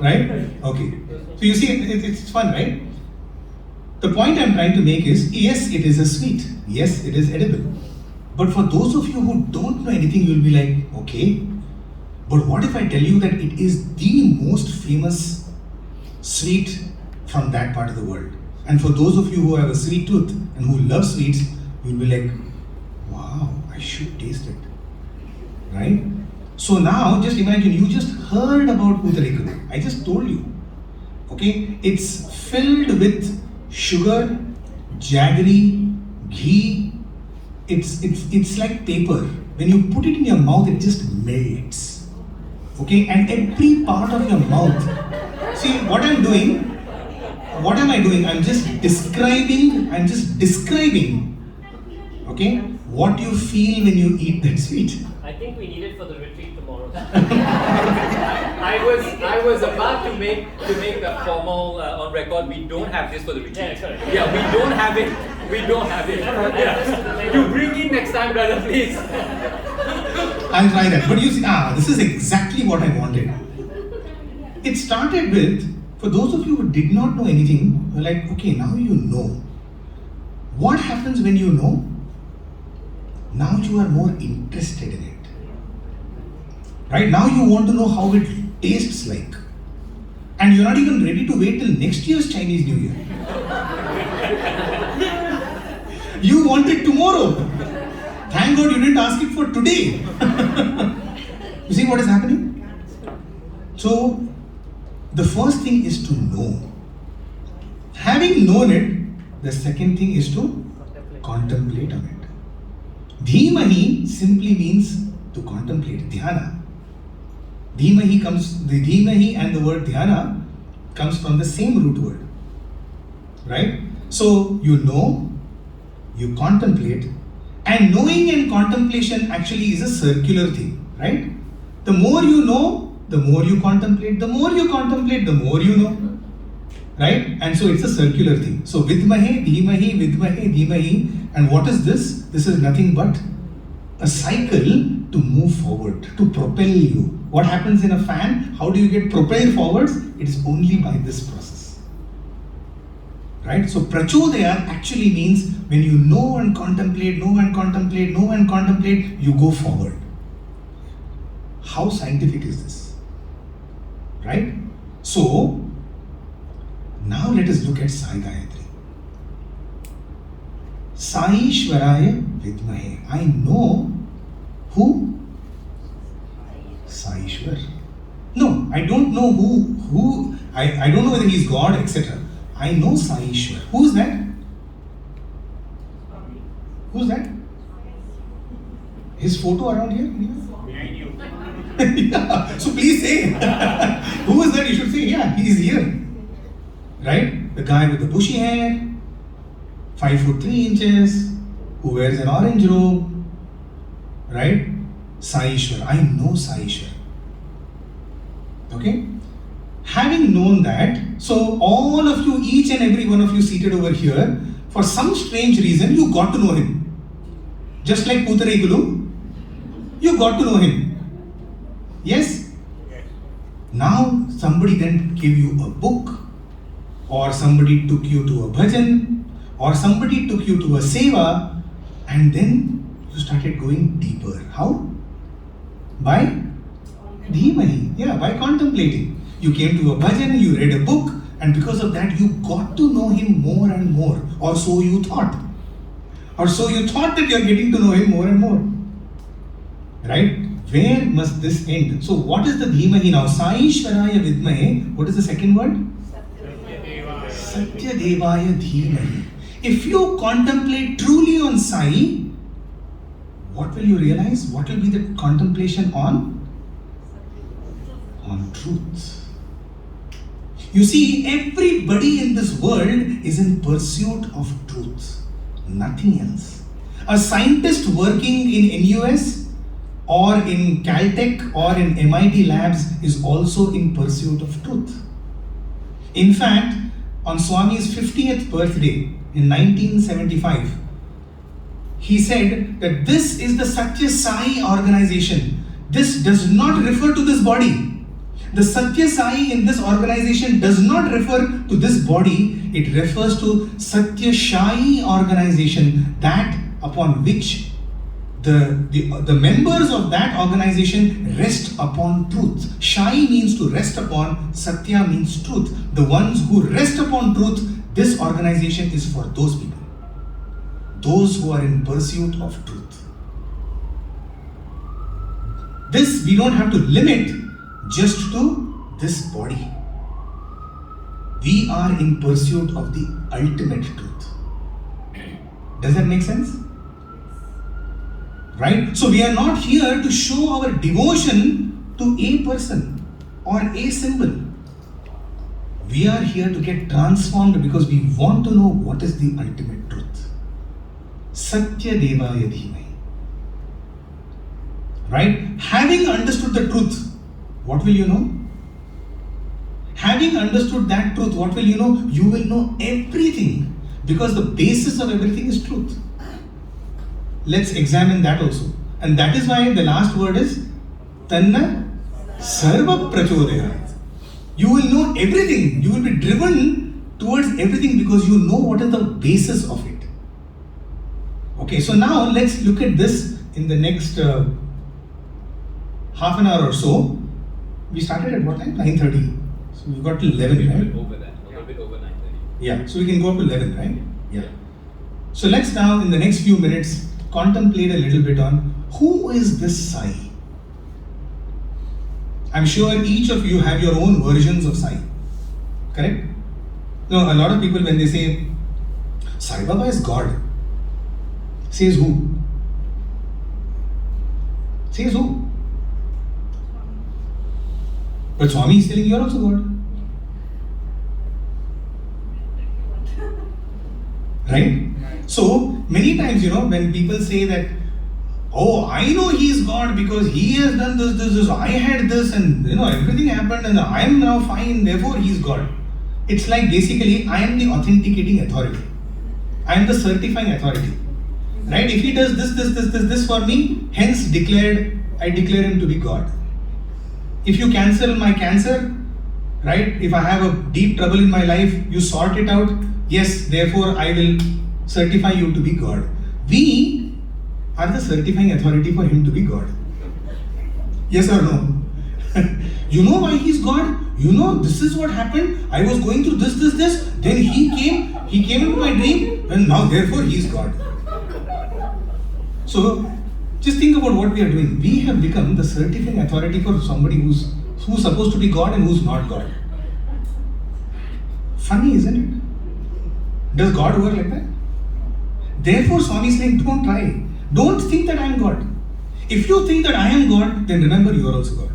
Right? Okay. So you see, it's fun, right? The point I'm trying to make is, yes, it is a sweet. Yes, it is edible. But for those of you who don't know anything, you'll be like, okay, but what if I tell you that it is the most famous sweet from that part of the world? And for those of you who have a sweet tooth and who love sweets, you'll be like, wow, I should taste it. Right? So now, just imagine, you just heard about Putarekulu. I just told you. Okay? It's filled with sugar, jaggery, ghee. It's like paper. when you put it in your mouth, it just melts. Okay, and every part of your mouth. See what I'm doing. What am I doing? I'm just describing. Okay, what you feel when you eat that sweet. I think we need it for the retreat tomorrow. I was about to make a formal on record. We don't have this for the retreat. Yeah, we don't have it. Yeah. You bring it next time, brother, please. I'll try that. But you see, this is exactly what I wanted. It started with, for those of you who did not know anything, you're like, okay, now you know. What happens when you know? Now you are more interested in it. Right? Now you want to know how it tastes like. And you're not even ready to wait till next year's Chinese New Year. You want it tomorrow. Thank God you didn't ask it for today. You see what is happening? So, the first thing is to know. Having known it, the second thing is to contemplate on it. Dhimahi simply means to contemplate, dhyana. Dhimahi and the word dhyana comes from the same root word. Right? So, you know, you contemplate, and knowing and contemplation actually is a circular thing. Right? The more you know, the more you contemplate, the more you contemplate, the more you know. Right? And so it's a circular thing. So vidmahe, dhimahi, and what is this? This is nothing but a cycle to move forward, to propel you. What happens in a fan? How do you get propelled forwards? It is only by this process. Right? So prachodaya actually means when you know and contemplate, you go forward. How scientific is this? Right? So, now let us look at Sai Gayatri. Sai Ishwaraya Vidmahe. I know who? Sai Ishwar. No, I don't know who I don't know whether he is God, etc. I know Sai Ishwar. Who's that? Who's that? His photo around here? Behind you. Yeah. So please say. Who is that? You should say, yeah, he is here. Right? The guy with the bushy hair, 5 foot 3 inches, who wears an orange robe. Right? Sai Ishwar. I know Sai Ishwar. Okay? Having known that, so all of you, each and every one of you seated over here, for some strange reason, you got to know him. Just like Putaraikulu, you got to know him. Yes? Now, somebody then gave you a book, or somebody took you to a bhajan, or somebody took you to a seva, and then you started going deeper. How? By dhimahi. Yeah, by contemplating. You came to a bhajan, you read a book, and because of that, you got to know him more and more. Or so you thought. Or so you thought that you are getting to know him more and more. Right? Where must this end? So what is the dhimahi now? Sai Ishwaraya Vidmahe. What is the second word? Satya Devaya Dhimahi. If you contemplate truly on Sai, what will you realize? What will be the contemplation on? On truth. You see, everybody in this world is in pursuit of truth. Nothing else. A scientist working in NUS or in Caltech or in MIT labs is also in pursuit of truth. In fact, on Swami's 50th birthday in 1975, he said that this is the Satya Sai organization. This does not refer to this body. The Satya Sai in this organization does not refer to this body. It refers to Satya Shai organization, that upon which the members of that organization rest upon truth. Shai means to rest upon, Satya means truth. The ones who rest upon truth, this organization is for those people. Those who are in pursuit of truth. This we don't have to limit just to this body. We are in pursuit of the ultimate truth. Does that make sense? Right? So we are not here to show our devotion to a person or a symbol. We are here to get transformed because we want to know what is the ultimate truth. Satya Devaya Dhimai. Right? Having understood the truth, what will you know? Having understood that truth, what will you know? You will know everything, because the basis of everything is truth. Let's examine that also. And that is why the last word is Tanna Sarva Prachodayat. You will know everything. You will be driven towards everything because you know what is the basis of it. Okay, so now let's look at this in the next half an hour or so. We started at what time? 9:30. So we got to 11, right? A little bit over 9:30. Yeah, so we can go up to 11, right? Yeah. So let's now, in the next few minutes, contemplate a little bit on who is this Sai. I'm sure each of you have your own versions of Sai. Correct? No, a lot of people, when they say Sai Baba is God, says who? Says who? But Swami is telling you are also God. Right? So, many times, when people say that, oh, I know he is God because he has done this, I had this, and everything happened and I am now fine, therefore he is God. It's like basically, I am the authenticating authority. I am the certifying authority. Right? If he does this for me, hence I declare him to be God. If you cancel my cancer, right? If I have a deep trouble in my life, you sort it out. Yes, therefore I will certify you to be God. We are the certifying authority for him to be God. Yes or no? You know why he's God? This is what happened. I was going through this. Then he came into my dream, and now therefore he is God. So just think about what we are doing. We have become the certifying authority for somebody who's supposed to be God and who's not God. Funny, isn't it? Does God work like that? Therefore, Swami is saying, don't try. Don't think that I am God. If you think that I am God, then remember you are also God.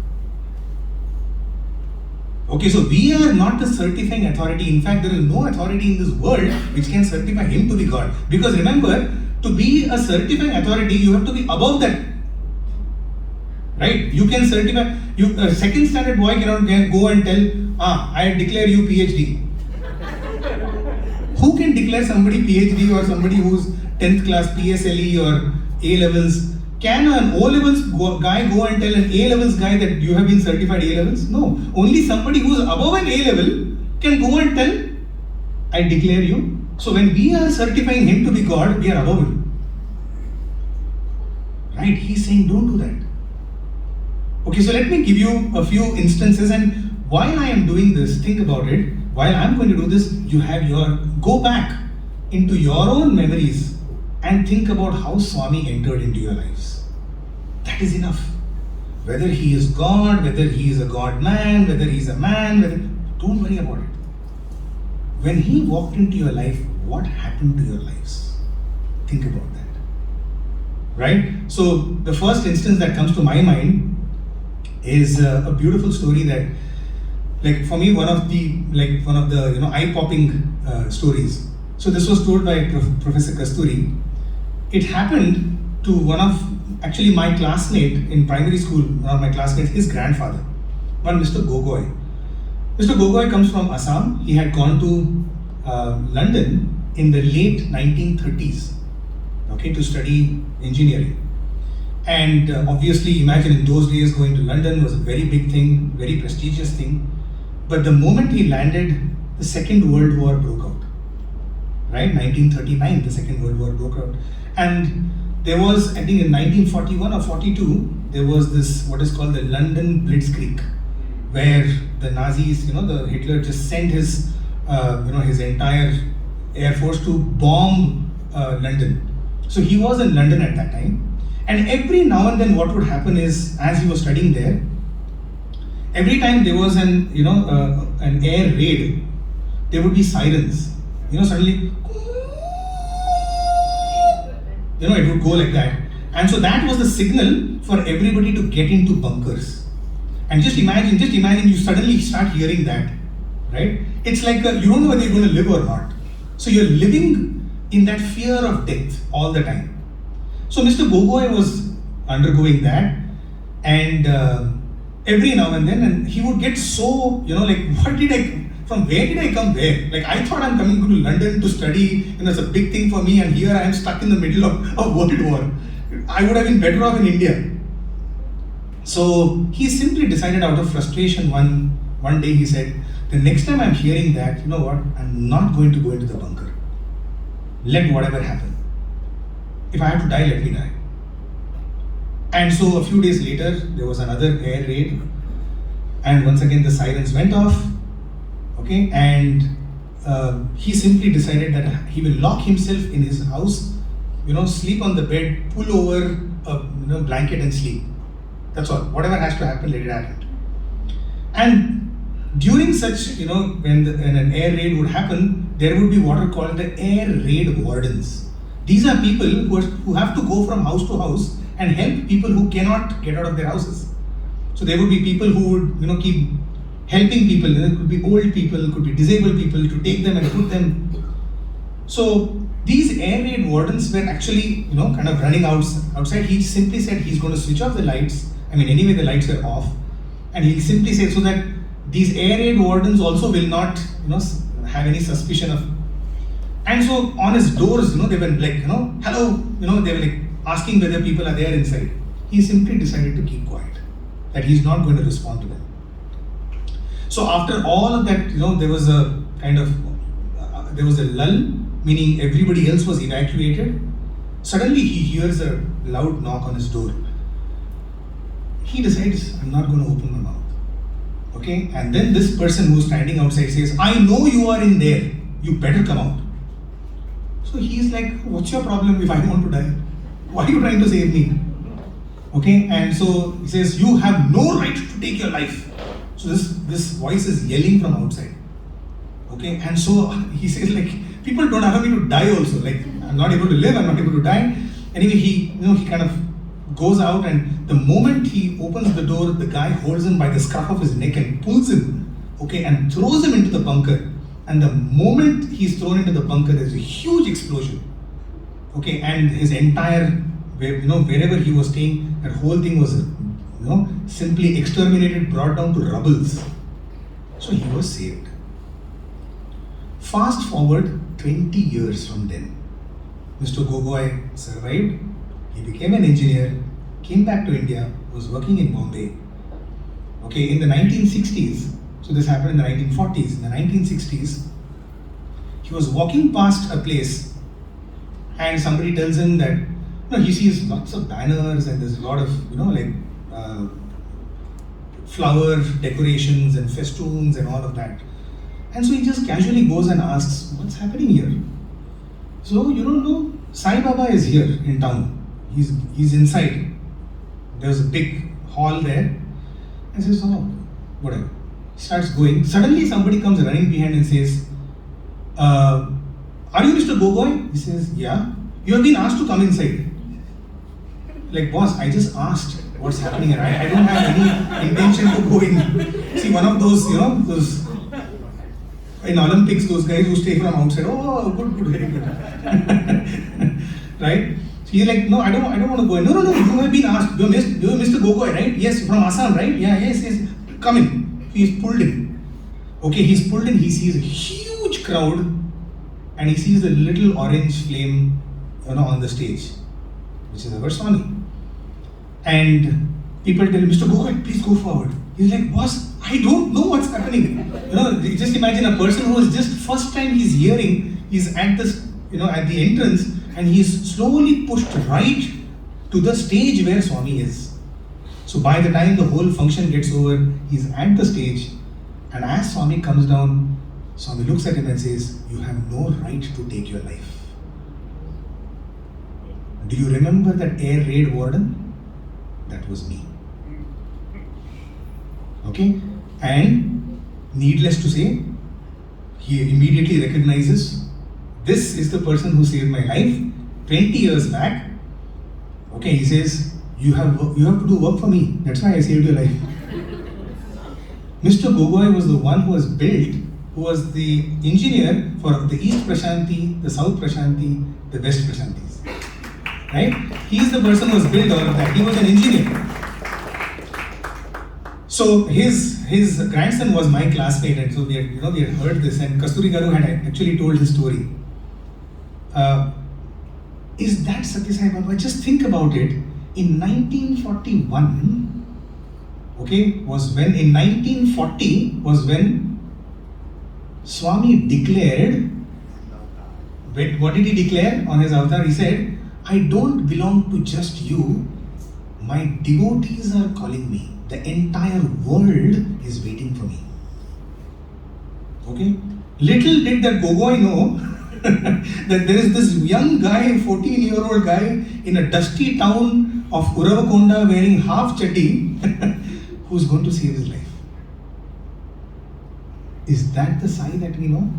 Okay, so we are not the certifying authority. In fact, there is no authority in this world which can certify him to be God. Because remember, to be a certifying authority, you have to be above that. Right? You can certify. A second standard boy cannot go and tell, I declare you PhD. Who can declare somebody PhD or somebody who's 10th class PSLE or A levels? Can an O levels guy go and tell an A levels guy that you have been certified A levels? No. Only somebody who's above an A level can go and tell, I declare you. So when we are certifying him to be God, we are above him. Right? He's saying, don't do that. Okay, so let me give you a few instances, and while I am doing this, think about it. While I'm going to do this, go back into your own memories and think about how Swami entered into your lives. That is enough. Whether he is God, whether he is a God man, whether he is a man, don't worry about it. When he walked into your life, what happened to your lives? Think about that. Right? So the first instance that comes to my mind is a beautiful story that, for me, one of the eye-popping stories. So this was told by Professor Kasturi. It happened to actually my classmate in primary school, one of my classmates, his grandfather, one Mr. Gogoi. Mr. Gogoi comes from Assam. He had gone to London in the late 1930s, to study engineering. And obviously, imagine in those days going to London was a very big thing, very prestigious thing. But the moment he landed, the Second World War broke out. Right? 1939, the Second World War broke out. And there was, I think in 1941 or 42, there was this, what is called the London Blitzkrieg, where the Nazis, the Hitler just sent his entire air force to bomb London. So he was in London at that time. And every now and then what would happen is, as he was studying there, every time there was an air raid, there would be sirens. Suddenly, it would go like that. And so that was the signal for everybody to get into bunkers. And just imagine you suddenly start hearing that, right? It's like you don't know whether you're going to live or not. So you're living in that fear of death all the time. So Mr. Gogoi was undergoing that, and every now and then, and he would get so, like, from where did I come there? Like, I thought I'm coming to London to study, it's a big thing for me, and here I am stuck in the middle of a world war. I would have been better off in India. So he simply decided, out of frustration, one day he said, the next time I'm hearing that, you know what, I'm not going to go into the bunker. Let whatever happen. If I have to die, let me die. And so a few days later, there was another air raid, and once again the sirens went off. Okay, and he simply decided that he will lock himself in his house, sleep on the bed, pull over a blanket and sleep. That's all. Whatever has to happen, let it happen. And during such, when an air raid would happen, there would be what are called the air raid wardens. These are people who have to go from house to house and help people who cannot get out of their houses. So there would be people who would, keep helping people. It could be old people, it could be disabled people, to take them and put them. So these air raid wardens were actually, kind of running outside. He simply said he's going to switch off the lights. Anyway, the lights were off. And he'll simply say, so that these air raid wardens also will not, have any suspicion of. And so on his doors, they were like, hello, they were like asking whether people are there inside. He simply decided to keep quiet, that he's not going to respond to them. So after all of that, there was a kind of, there was a lull, meaning everybody else was evacuated. Suddenly he hears a loud knock on his door. He decides, I'm not going to open my mouth. Okay, and then this person who's standing outside says, I know you are in there, you better come out. So he's like, what's your problem if I want to die? Why are you trying to save me? Okay, and so he says, you have no right to take your life. So this voice is yelling from outside. Okay, and so he says, like, people don't allow me to die also. Like, I'm not able to live, I'm not able to die. Anyway, he kind of goes out, and the moment he opens the door, the guy holds him by the scruff of his neck and pulls him, okay, and throws him into the bunker. And the moment he's thrown into the bunker, there's a huge explosion. Okay, and his entire, wherever he was staying, that whole thing was, simply exterminated, brought down to rubbles. So he was saved. Fast forward 20 years from then, Mr. Gogoi survived. He became an engineer, came back to India, was working in Bombay. Okay, in the 1960s, so this happened in the 1940s, in the 1960s, he was walking past a place and somebody tells him that, he sees lots of banners and there's a lot of, flower decorations and festoons and all of that. And so he just casually goes and asks, what's happening here? So, you don't know, Sai Baba is here in town. He's inside. There's a big hall there. And says, oh, whatever. Starts going. Suddenly somebody comes running behind and says, are you Mr. Gogoi? He says, yeah. You have been asked to come inside. Like, boss, I just asked what's happening here. I don't have any intention to go in. See, one of those, those in Olympics, those guys who stay from outside, oh, good, very good. Right? So he's like, no, I don't want to go in. No, you have been asked. You're Mr. Gogoi, right? Yes, from Assam, right? Yeah, yes, come in. He's pulled in. Okay, he's pulled in, he sees a huge crowd and he sees a little orange flame, on the stage, which is our Swami. And people tell him, Mr. Gogoi, please go forward. He's like, boss, I don't know what's happening. Just imagine a person who is just first time he's hearing, he's at this, at the entrance, and he's slowly pushed right to the stage where Swami is. So by the time the whole function gets over, he's at the stage, and as Swami comes down, Swami looks at him and says, you have no right to take your life. Do you remember that air raid warden? That was me. Okay? And needless to say, he immediately recognizes, this is the person who saved my life 20 years back. Okay, he says, you have to do work for me. That's why I saved your life. Mr. Gogoi was the one who was the engineer for the East Prashanti, the South Prashanti, the West Prashantis. Right? He is the person who has built all of that. He was an engineer. So his grandson was my classmate, and so we had heard this, and Kasturi Garu had actually told his story. Is that Satya Sai Baba? Just think about it. In 1941, was when Swami declared. What did he declare on his avatar? He said, I don't belong to just you. My devotees are calling me. The entire world is waiting for me. Okay? Little did that Gogoi know that there is this young guy, 14-year-old guy in a dusty town of Uravakonda wearing half chatti who's going to save his life. Is that the Sai that we know?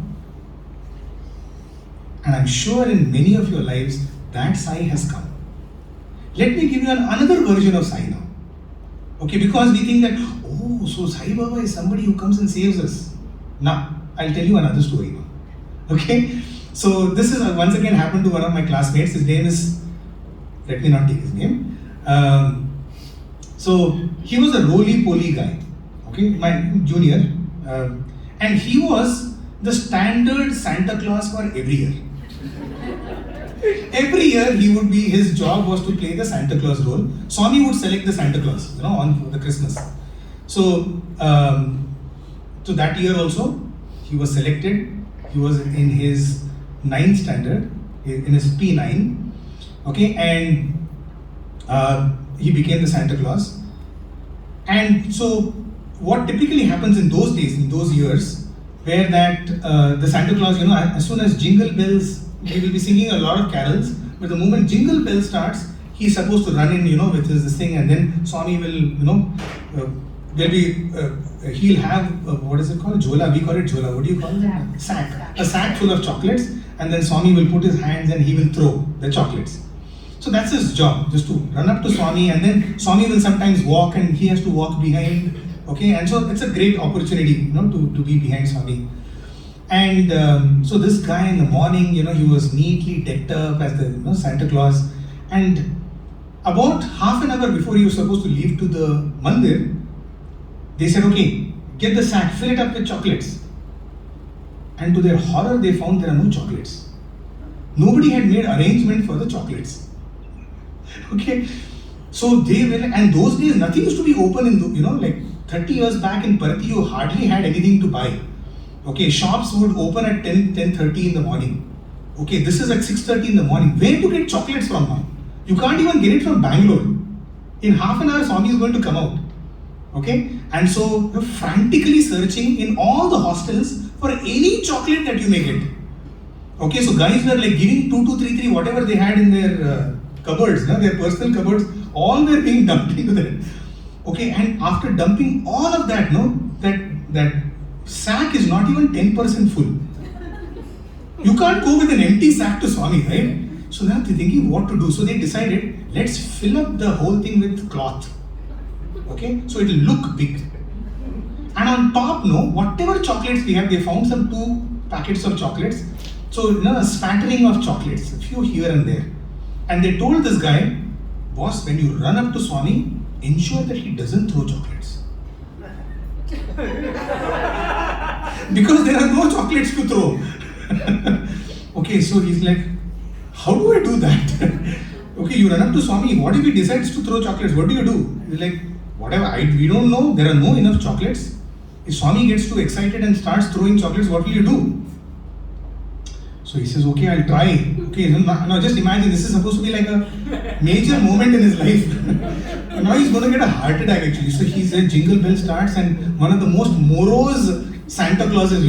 And I'm sure in many of your lives that Sai has come. Let me give you another version of Sai now. Okay, because we think that, oh, so Sai Baba is somebody who comes and saves us. Now, I'll tell you another story now. Okay, so this is once again happened to one of my classmates. His name is, let me not take his name. So he was a roly-poly guy, okay, my junior, and he was the standard Santa Claus for every year. Every year his job was to play the Santa Claus role. Swami would select the Santa Claus, on the Christmas. So, so that year also, he was selected. He was in his 9th standard, in his P9, okay, and he became the Santa Claus. And so, what typically happens in those days, in those years, where that the Santa Claus, as soon as jingle bells, he will be singing a lot of carols, but the moment jingle bell starts, he's supposed to run in, with this thing, and then Swami will, he'll have, what is it called? Jhola, we call it Jhola. What do you call it? Sack. A sack full of chocolates, and then Swami will put his hands and he will throw the chocolates. So that's his job, just to run up to Swami, and then Swami will sometimes walk and he has to walk behind, okay, and so it's a great opportunity, to be behind Swami. And so this guy in the morning, he was neatly decked up as the Santa Claus, and about half an hour before he was supposed to leave to the mandir, they said, okay, get the sack, fill it up with chocolates. And to their horror, they found there are no chocolates. Nobody had made arrangement for the chocolates. Okay, so they will, and those days nothing used to be open in, like 30 years back in Parthi, you hardly had anything to buy. Okay, shops would open at 10:30 in the morning. Okay, this is at 6:30 in the morning. Where to get chocolates from now? You can't even get it from Bangalore. In half an hour, Swami is going to come out. Okay, and so we're frantically searching in all the hostels for any chocolate that you may get. Okay, so guys were like giving 2,2, 3, whatever they had in their cupboards, their personal cupboards, all were being dumped into that. Okay, and after dumping all of that, that sack is not even 10% full. You can't go with an empty sack to Swami, right? So now they're thinking what to do. So they decided, let's fill up the whole thing with cloth. Okay, so it'll look big. And on top, whatever chocolates we have, they found some 2 packets of chocolates. So a spattering of chocolates, a few here and there. And they told this guy, boss, when you run up to Swami, ensure that he doesn't throw chocolates. Because there are no chocolates to throw. Okay, so he's like, how do I do that? Okay, you run up to Swami, what if he decides to throw chocolates? What do you do? He's like, whatever, we don't know, there are no enough chocolates. If Swami gets too excited and starts throwing chocolates, what will you do? So he says, okay, I'll try. Okay, now just imagine, this is supposed to be like a major moment in his life. And now he's going to get a heart attack actually. So he said, jingle bell starts, and one of the most morose Santa Clauses,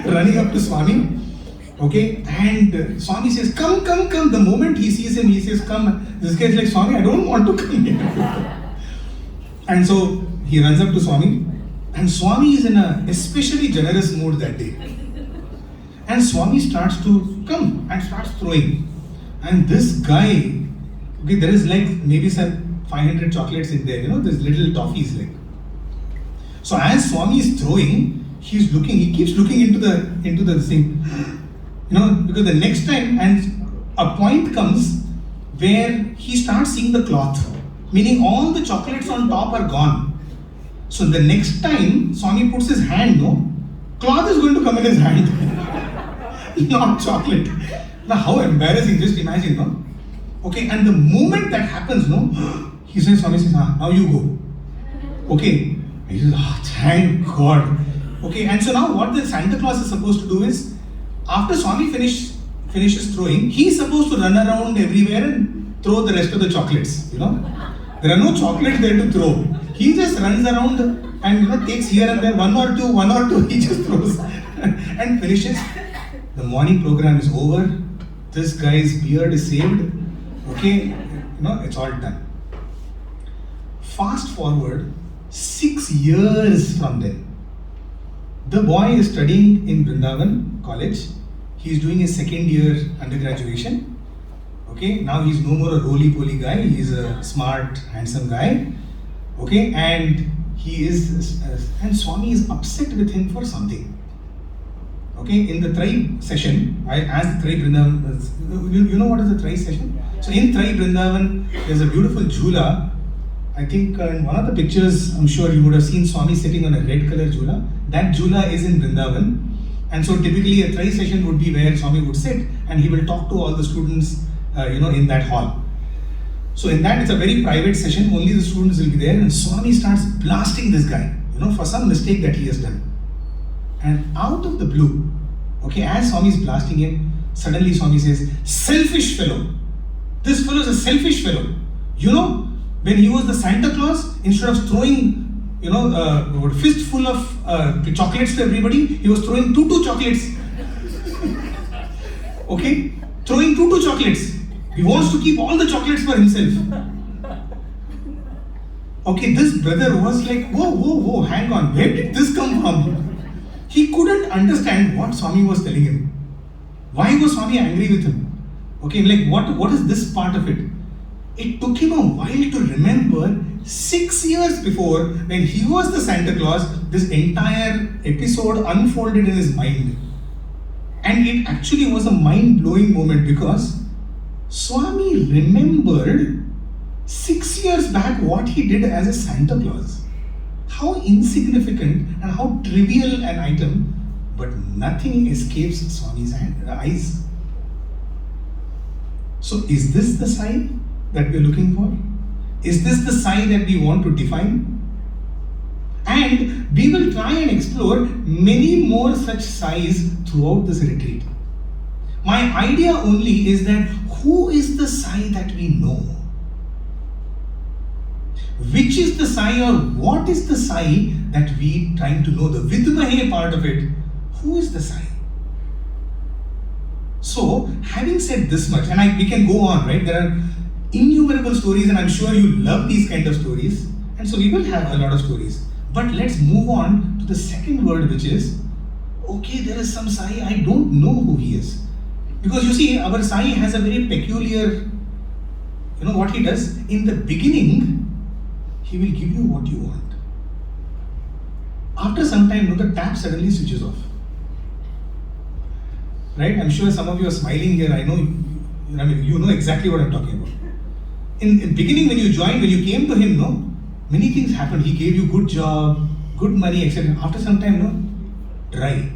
running up to Swami. Okay, and Swami says, come. The moment he sees him, he says, come. This guy is like, Swami, I don't want to come here. And so he runs up to Swami, and Swami is in a especially generous mood that day. And Swami starts to come and starts throwing. And this guy, okay, there is like maybe some 500 chocolates in there, there's little toffees like. So as Swami is throwing, he keeps looking into the thing, because the next time, and a point comes where he starts seeing the cloth, meaning all the chocolates on top are gone. So the next time Swami puts his hand, cloth is going to come in his hand, not chocolate. Now how embarrassing, just imagine, no? Okay, and the moment that happens, he says, Swami says, now you go. Okay, he says, thank God. Okay, and so now what the Santa Claus is supposed to do is, after Swami finishes throwing, he's supposed to run around everywhere and throw the rest of the chocolates, There are no chocolates there to throw. He just runs around and takes here and there one or two, he just throws and finishes. The morning program is over. This guy's beard is saved. Okay, it's all done. Fast forward 6 years from then. The boy is studying in Vrindavan College. He's doing his second year undergraduation. Okay, now he's no more a roly-poly guy. He's a smart, handsome guy. Okay, and and Swami is upset with him for something. Okay, in the Tribe session, I asked the Tribe Vrindavan, you know what is the Tribe session? So in Tribe Vrindavan, there's a beautiful jhula. I think in one of the pictures, I'm sure you would have seen Swami sitting on a red color jhula. That jhula is in Vrindavan. And so typically a Tribe session would be where Swami would sit and he will talk to all the students, in that hall. So in that, it's a very private session, only the students will be there, and Swami starts blasting this guy, for some mistake that he has done. And out of the blue, okay, as Swami is blasting him, suddenly Swami says, selfish fellow. This fellow is a selfish fellow. When he was the Santa Claus, instead of throwing, a fistful of chocolates to everybody, he was throwing two chocolates. Okay, throwing two chocolates. He wants to keep all the chocolates for himself. Okay, this brother was like, whoa, hang on, where did this come from? He couldn't understand what Swami was telling him. Why was Swami angry with him? Okay, like what is this part of it? It took him a while to remember 6 years before, when he was the Santa Claus, this entire episode unfolded in his mind. And it actually was a mind-blowing moment because Swami remembered 6 years back what he did as a Santa Claus. How insignificant and how trivial an item, but nothing escapes Swami's eyes. So is this the Sai that we are looking for? Is this the Sai that we want to define? And we will try and explore many more such Sais throughout this retreat. My idea only is that who is the Sai that we know? Which is the Sai, or what is the Sai that we trying to know? The Vidmahe part of it. Who is the Sai? So, having said this much, and we can go on, right? There are innumerable stories, and I'm sure you love these kind of stories. And so we will have a lot of stories. But let's move on to the second word, which is, okay, there is some Sai, I don't know who he is. Because you see, our Sai has a very peculiar, what he does? In the beginning, he will give you what you want. After some time, the tap suddenly switches off. Right? I'm sure some of you are smiling here. I know, you know exactly what I'm talking about. In the beginning, when you joined, when you came to him, many things happened. He gave you good job, good money, etc. After some time, dry.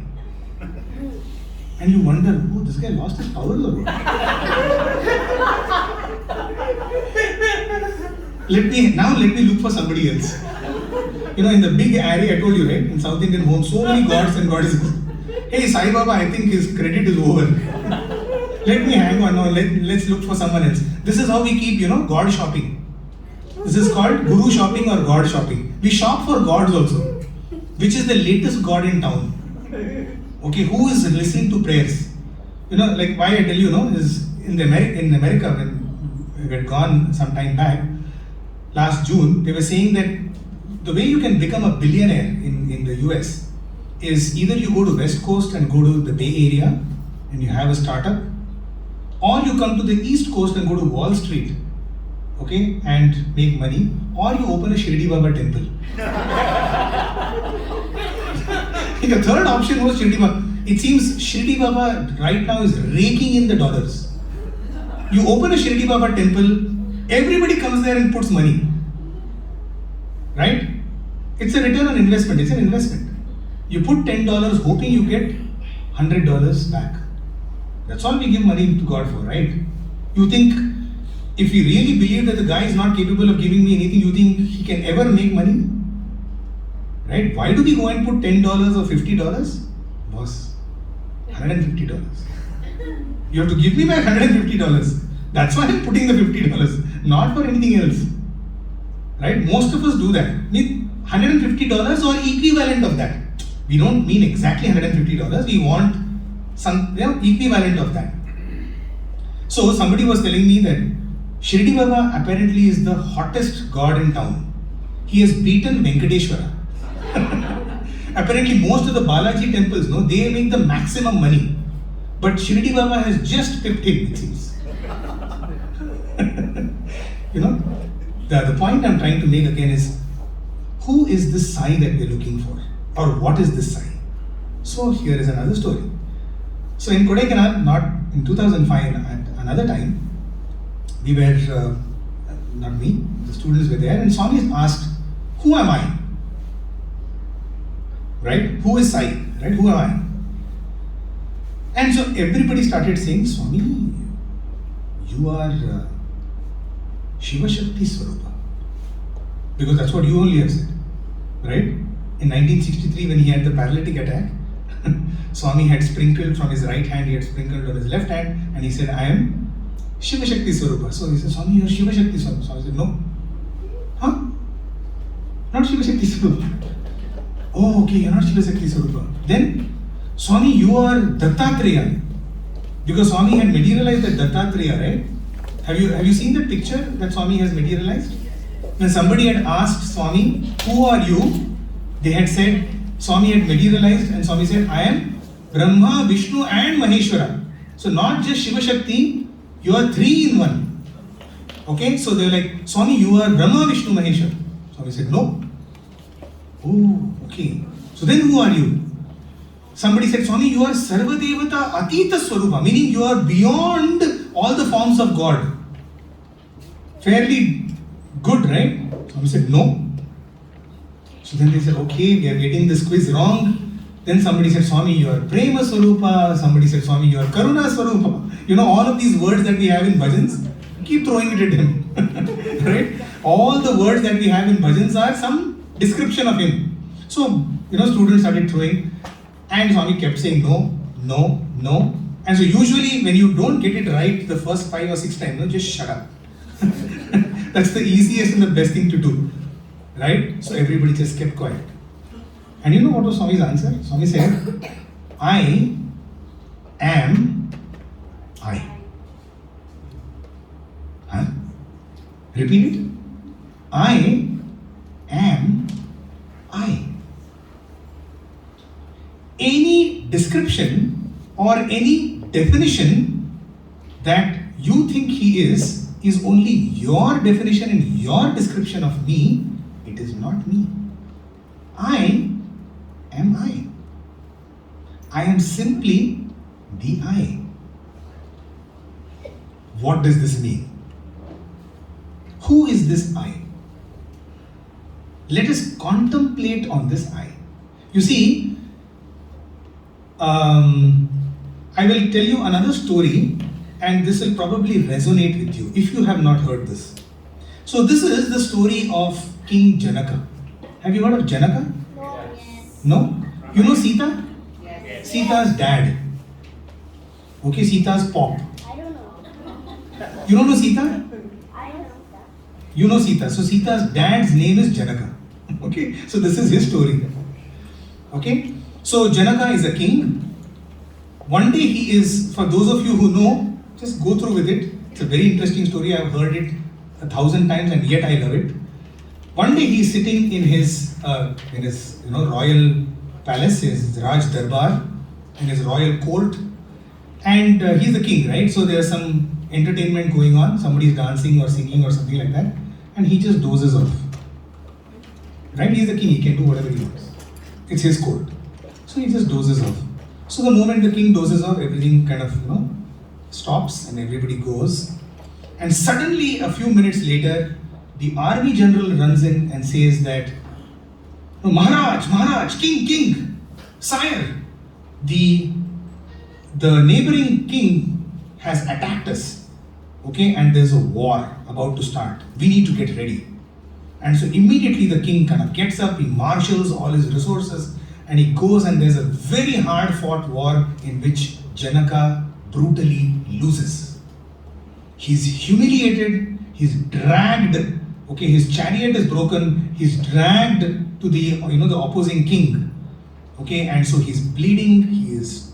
And you wonder, this guy lost his powers or what? Let me look for somebody else. In the big array, I told you, right? In South Indian homes, so many gods and goddesses. Hey, Sai Baba, I think his credit is over. Let me hang on. No, let's look for someone else. This is how we keep, God shopping. This is called Guru shopping or God shopping. We shop for gods also. Which is the latest god in town? Okay, who is listening to prayers? Like why I tell you, is in America, when we had gone some time back, last June, they were saying that the way you can become a billionaire in the US is either you go to West Coast and go to the Bay Area and you have a startup, or you come to the East Coast and go to Wall Street, okay, and make money, or you open a Shirdi Baba temple. The third option was Shirdi Baba. It seems Shirdi Baba right now is raking in the dollars. You open a Shirdi Baba temple, everybody comes there and puts money. Right? It's a return on investment. It's an investment. You put $10 hoping you get $100 back. That's all we give money to God for, right? You think if we really believe that the guy is not capable of giving me anything, you think he can ever make money? Right? Why do we go and put $10 or $50? Boss, $150. You have to give me back $150. That's why I'm putting the $50, not for anything else. Right? Most of us do that. Mean $150 or equivalent of that. We don't mean exactly $150. We want some equivalent of that. So somebody was telling me that Shirdi Baba apparently is the hottest god in town. He has beaten Venkateshwara. Apparently most of the Balaji temples, they make the maximum money. But Shirdi Baba has just pipped him, it seems. The point I'm trying to make again is, who is this Sai that we're looking for? Or what is this Sai? So here is another story. So in Kodaikanal, not in 2005, at another time, we were, not me, the students were there, and Swami asked, who am I? Right? Who is Sai? Right? Who am I? And so everybody started saying, Swami, you are Shiva Shakti Swarupa. Because that's what you only have said. Right? In 1963, when he had the paralytic attack, Swami had sprinkled from his right hand, he had sprinkled on his left hand, and he said, I am Shiva Shakti Swarupa. So he said, Swami, you are Shiva Shakti Swarupa. Swami said, no. Huh? Not Shiva Shakti Swarupa. Oh, okay, you're not Shiva Shakti Swarupa. Then, Swami, you are Dattatreya. Because Swami had materialized the Dattatreya, right? Have you seen that picture that Swami has materialized? When somebody had asked Swami, who are you? They had said, Swami had materialized, and Swami said, I am Brahma, Vishnu and Maheshwara. So not just Shiva Shakti, you are 3 in 1. Okay, so they were like, Swami, you are Brahma, Vishnu, Maheshwara. Swami said, no. Oh, okay. So then who are you? Somebody said, Swami, you are Sarva Devata Atita Swarupa, meaning you are beyond all the forms of God. Fairly good, right? Swami said, no. So then they said, okay, we are getting this quiz wrong. Then somebody said, Swami, you are Prema Swarupa. Somebody said, Swami, you are Karuna Swarupa. All of these words that we have in bhajans, keep throwing it at him. Right? All the words that we have in bhajans are some description of him. So, students started throwing, and Swami kept saying no, no, no. And so usually when you don't get it right the first 5 or 6 times, just shut up. That's the easiest and the best thing to do. Right? So everybody just kept quiet. And you know what was Swami's answer? Swami said, I am I. Huh? Repeat it. I am I. Any description or any definition that you think he is only your definition and your description of me. It is not me. I am I. I am simply the I. What does this mean? Who is this I? Let us contemplate on this I. You see, I will tell you another story, and this will probably resonate with you if you have not heard this. So this is the story of King Janaka. Have you heard of Janaka? No. Yes. No? You know Sita? Yes. Sita's dad. Okay, Sita's pop. I don't know. You don't know Sita? I don't know that. You know Sita. So Sita's dad's name is Janaka. Okay, so this is his story. Okay, so Janaka is a king. One day he is, for those of you who know, just go through with it. It's a very interesting story. I've heard it 1,000 times and yet I love it. One day he is sitting in his royal palace, his Raj Darbar, in his royal court, And he's the king, right? So there's some entertainment going on, somebody's dancing or singing or something like that, and he just dozes off. Right? He's the king, he can do whatever he wants. It's his court. So he just dozes off. So the moment the king dozes off, everything kind of, stops and everybody goes. And suddenly, a few minutes later, the army general runs in and says that, "No, Maharaj, king, sire, the neighboring king has attacked us, okay, and there's a war about to start. We need to get ready." And so immediately the king kind of gets up, he marshals all his resources, and he goes, and there's a very hard fought war in which Janaka brutally loses. He's humiliated, he's dragged, okay, his chariot is broken, he's dragged to the opposing king, okay, and so he's bleeding, he's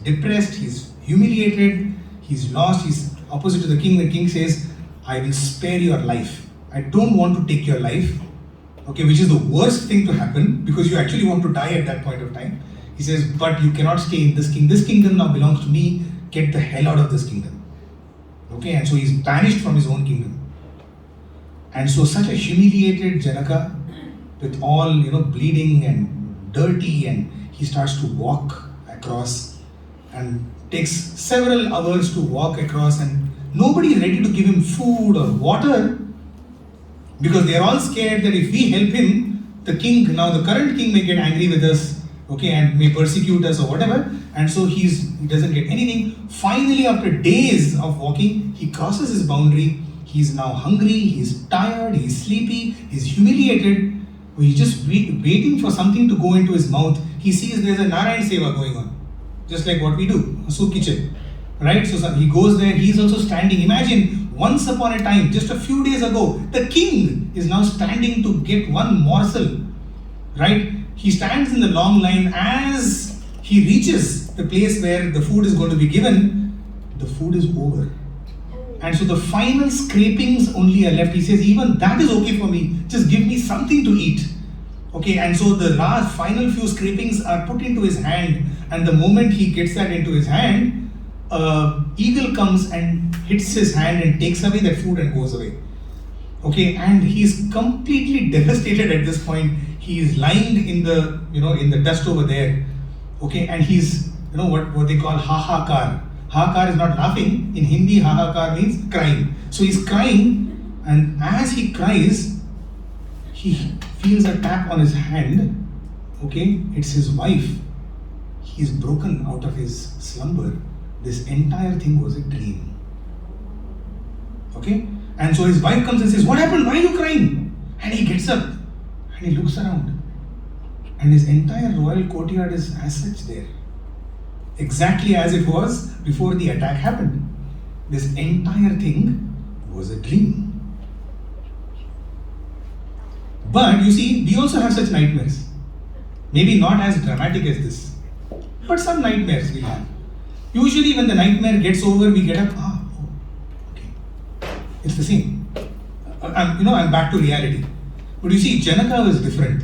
depressed, he's humiliated, he's lost, he's opposite to the king. The king says, "I will spare your life. I don't want to take your life," okay, which is the worst thing to happen because you actually want to die at that point of time. He says, "But you cannot stay in this kingdom. This kingdom now belongs to me. Get the hell out of this kingdom." Okay, and so he's banished from his own kingdom. And so such a humiliated Janaka with all, bleeding and dirty, and he starts to walk across and takes several hours to walk across, and nobody is ready to give him food or water because they are all scared that if we help him, the current king may get angry with us, okay, and may persecute us or whatever, and so he doesn't get anything. Finally, after days of walking, he crosses his boundary. He's now hungry, he's tired, he's sleepy, he's humiliated. He's just waiting for something to go into his mouth. He sees there's a Narayan Seva going on, just like what we do, a soup kitchen, right? So he goes there, he's also standing. Imagine, once upon a time, just a few days ago, the king is now standing to get one morsel, right? He stands in the long line. As he reaches the place where the food is going to be given, the food is over. And so the final scrapings only are left. He says, "Even that is okay for me. Just give me something to eat." Okay, and so the last final few scrapings are put into his hand. And the moment he gets that into his hand, eagle comes and hits his hand and takes away that food and goes away. Okay, and he's completely devastated at this point. He is lying in the dust over there. Okay, and he's, what they call ha-ha-kar. Ha-kar is not laughing. In Hindi, ha-ha-kar means crying. So he's crying, and as he cries, he feels a tap on his hand. Okay, it's his wife. He's broken out of his slumber. This entire thing was a dream. Okay, and so his wife comes and says, "What happened? Why are you crying?" And he gets up and he looks around, and his entire royal courtyard is as such there, exactly as it was before the attack happened. This entire thing was a dream. But you see, we also have such nightmares. Maybe not as dramatic as this, but some nightmares we have. Usually when the nightmare gets over, we get up, okay, it's the same. I'm back to reality. But you see, Janaka was different.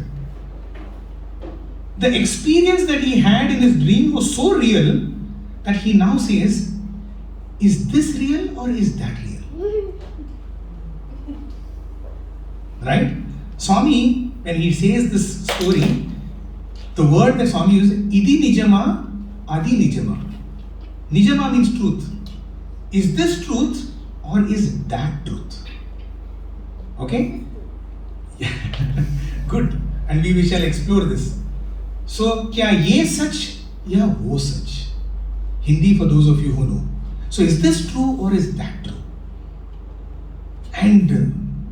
The experience that he had in his dream was so real that he now says, "Is this real or is that real?" Right? Swami, when he says this story, the word that Swami uses, "Idi nijama, adi nijama." Nijama means truth. Is this truth or is that truth? Okay? Good. And we shall explore this. So, क्या ये सच या वो सच? Hindi for those of you who know. So, is this true or is that true? And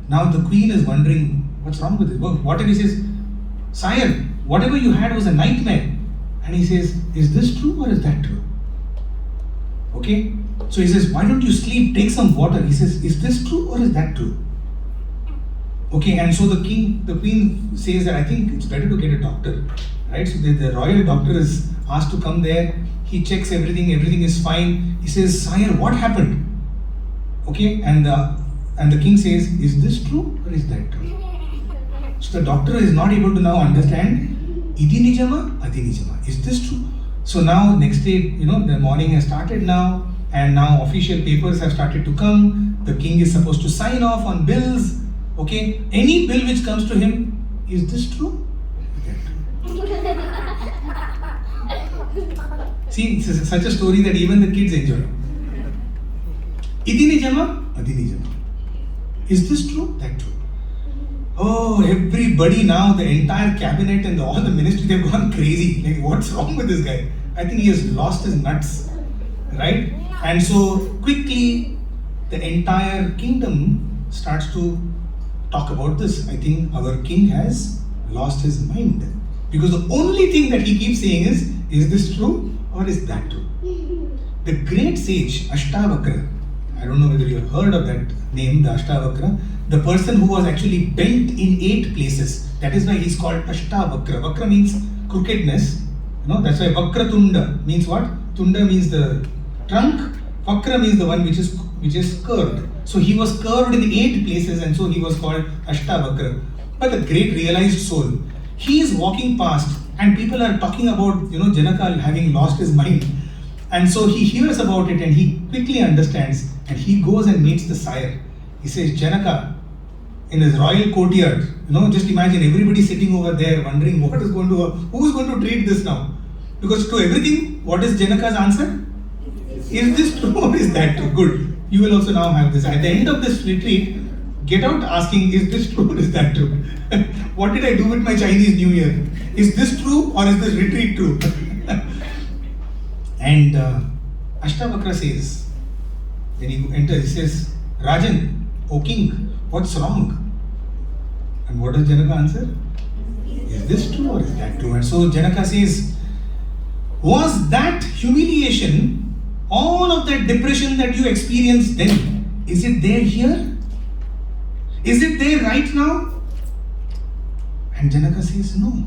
now the queen is wondering, what's wrong with it? What if he says, "Sire, whatever you had was a nightmare"? And he says, "Is this true or is that true?" Okay? So he says, "Why don't you sleep? Take some water." He says, "Is this true or is that true?" Okay, and so the queen says that I think it's better to get a doctor. Right? So the royal doctor is asked to come there. He checks everything is fine. He says, "Sire, what happened?" Okay, and the king says, "Is this true or is that true?" So the doctor is not able to now understand. Idi nijama, adi nijama. Is this true? So now next day, the morning has started now, and now official papers have started to come. The king is supposed to sign off on bills. Okay, any bill which comes to him, is this true? See, this is such a story that even the kids enjoy. Idi nijama, adi nijama. Is this true? That true. Oh, everybody now, the entire cabinet and all the ministry, they've gone crazy. Like, what's wrong with this guy? I think he has lost his nuts, right? And so quickly, the entire kingdom starts to talk about this. I think our king has lost his mind, because the only thing that he keeps saying is this true or is that true? The great sage Ashtavakra, I don't know whether you have heard of that name, the Ashtavakra, the person who was actually bent in 8 places. That is why he's called Ashtavakra. Vakra means crookedness. That's why Vakratunda means what? Tunda means the trunk. Vakra means the one which is curved. So he was curved in 8 places, and so he was called Ashtavakra. But the great realized soul, he is walking past, and people are talking about Janaka having lost his mind. And so he hears about it, and he quickly understands, and he goes and meets the sire. He says, Janaka, in his royal courtyard, just imagine everybody sitting over there wondering who is going to treat this now? Because to everything, what is Janaka's answer? Is this true or is that true? Good. You will also now have this. At the end of this retreat, get out asking, is this true or is that true? What did I do with my Chinese New Year? Is this true or is this retreat true? And Ashtavakra says, when he enters, he says, Rajan, O king, what's wrong? And what does Janaka answer? Is this true or is that true? And so Janaka says, was that humiliation, all of that depression that you experienced then, is it there here? Is it there right now? And Janaka says, no.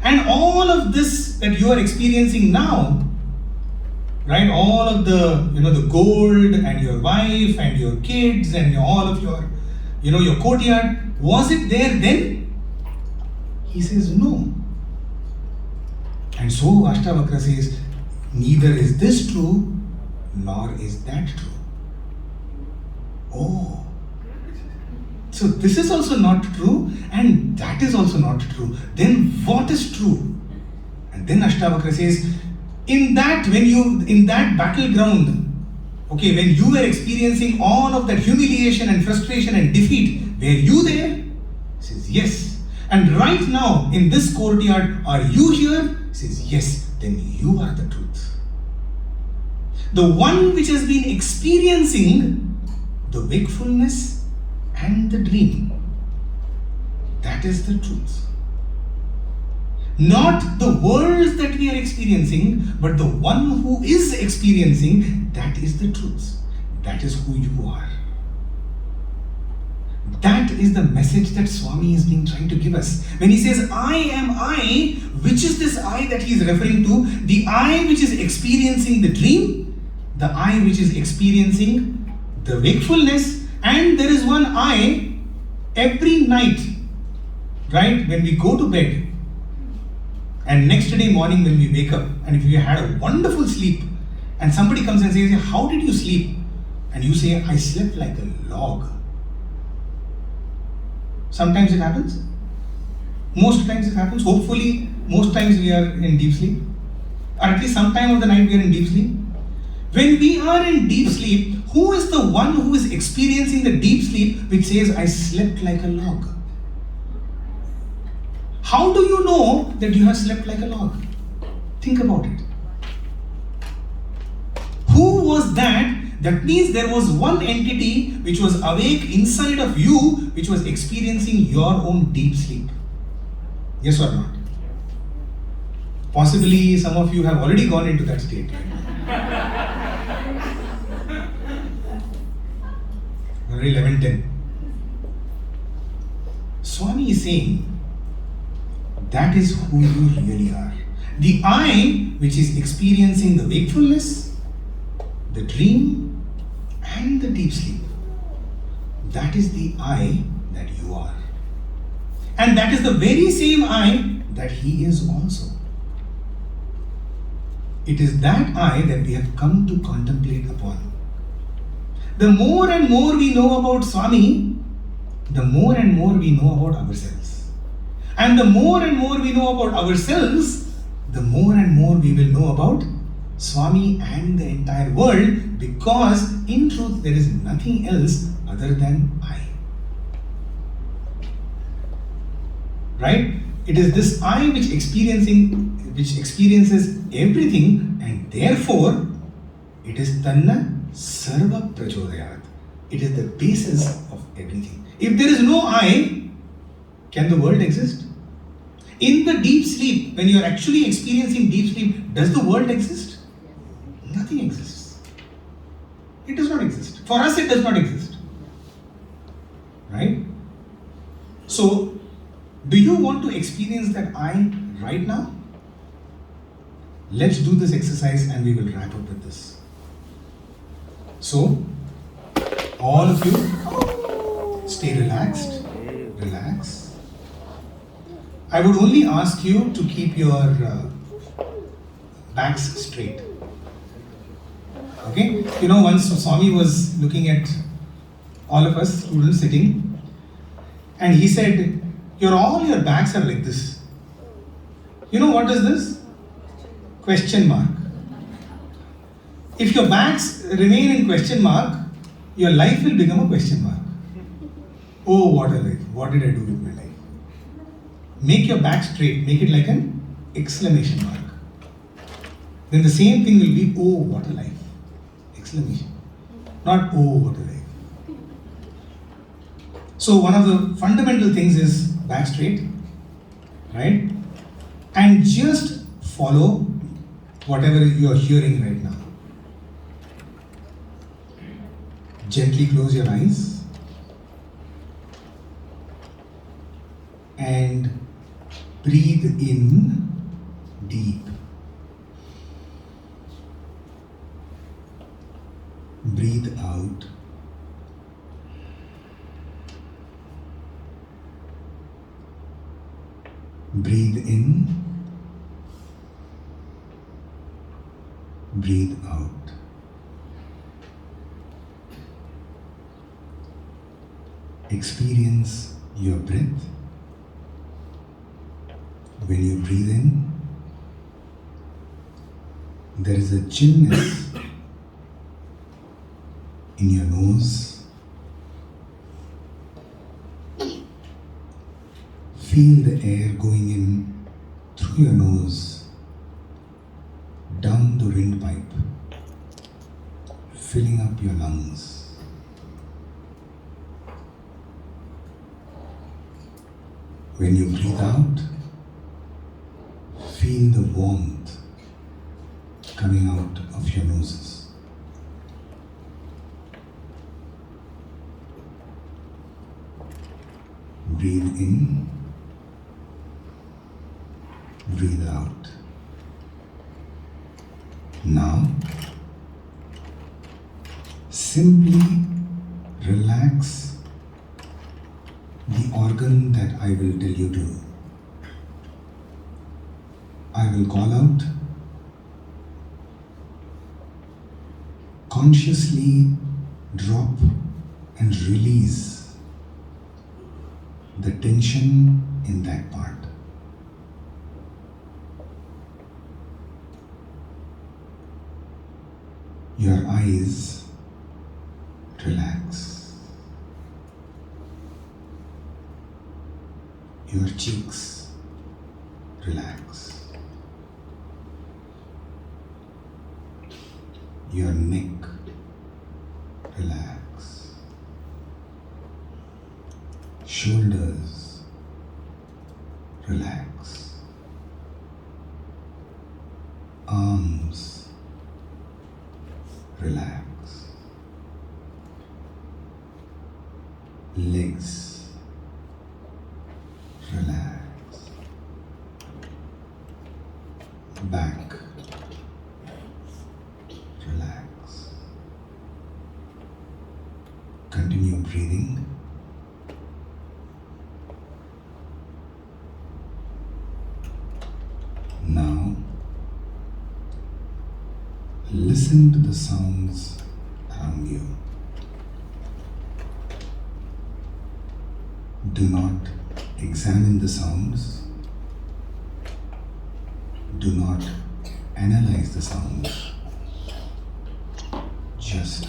And all of this that you are experiencing now, right? All of the, the gold and your wife and your kids and all of your, your courtyard, was it there then? He says, no. And so Ashtavakra says, neither is this true, nor is that true. Oh. So this is also not true, and that is also not true. Then what is true? And then Ashtavakra says, in that battleground, okay, when you were experiencing all of that humiliation and frustration and defeat, were you there? He says, yes. And right now, in this courtyard, are you here? He says, yes. Then you are the truth. The one which has been experiencing the wakefulness and the dream. That is the truth. Not the worlds that we are experiencing, but the one who is experiencing, that is the truth. That is who you are. That is the message that Swami has been trying to give us. When he says, I am I, which is this I that he is referring to? The I which is experiencing the dream, the I which is experiencing the wakefulness, and there is one I every night, right? When we go to bed, and next day morning when we wake up, and if you had a wonderful sleep, and somebody comes and says, how did you sleep? And you say, I slept like a log. Sometimes it happens. Most times it happens. Hopefully, most times we are in deep sleep. Or at least some time of the night we are in deep sleep. When we are in deep sleep, who is the one who is experiencing the deep sleep which says, I slept like a log? How do you know that you have slept like a log? Think about it. Who was that? That means there was one entity which was awake inside of you, which was experiencing your own deep sleep. Yes or not? Possibly some of you have already gone into that state. Very 11:10. Swami is saying, that is who you really are. The I which is experiencing the wakefulness, the dream, and the deep sleep. That is the I that you are. And that is the very same I that he is also. It is that I that we have come to contemplate upon. The more and more we know about Swami, the more and more we know about ourselves. And the more and more we know about ourselves, the more and more we will know about Swami and the entire world, because in truth there is nothing else other than I. Right? It is this I which experiences everything, and therefore it is Tanna Sarva Prachodayat. It is the basis of everything. If there is no I, can the world exist? In the deep sleep, when you are actually experiencing deep sleep, does the world exist? Nothing exists. It does not exist. For us, it does not exist. Right? So, do you want to experience that I right now? Let's do this exercise and we will wrap up with this. So, all of you, stay relaxed. Relax. I would only ask you to keep your backs straight. Okay? You know, once Swami was looking at all of us students sitting, and he said, all your backs are like this. You know what is this? Question mark. If your backs remain in question mark, your life will become a question mark. Oh, what a life. What did I do with my life? Make your back straight. Make it like an exclamation mark. Then the same thing will be, oh, what a life. Exclamation. Not, oh, what a life. So one of the fundamental things is back straight, right? And just follow whatever you are hearing right now. Gently close your eyes and breathe in deep. Breathe out. Breathe in. Breathe out. Experience your breath. When you breathe in, there is a chillness in your nose. Feel the air going in through your nose, down the windpipe, filling up your lungs. When you breathe out, feel the warmth coming out of your noses. Breathe in, breathe out. Now, simply relax the organ that I will tell you to. I will call out. Consciously drop and release the tension in that part. Your eyes relax. Your cheeks relax. Your neck relax. Shoulders relax. Arms relax. Legs relax. Back relax. Continue breathing. Now Listen to the sounds around you. Do not examine the sounds. Do not analyze the sounds. Just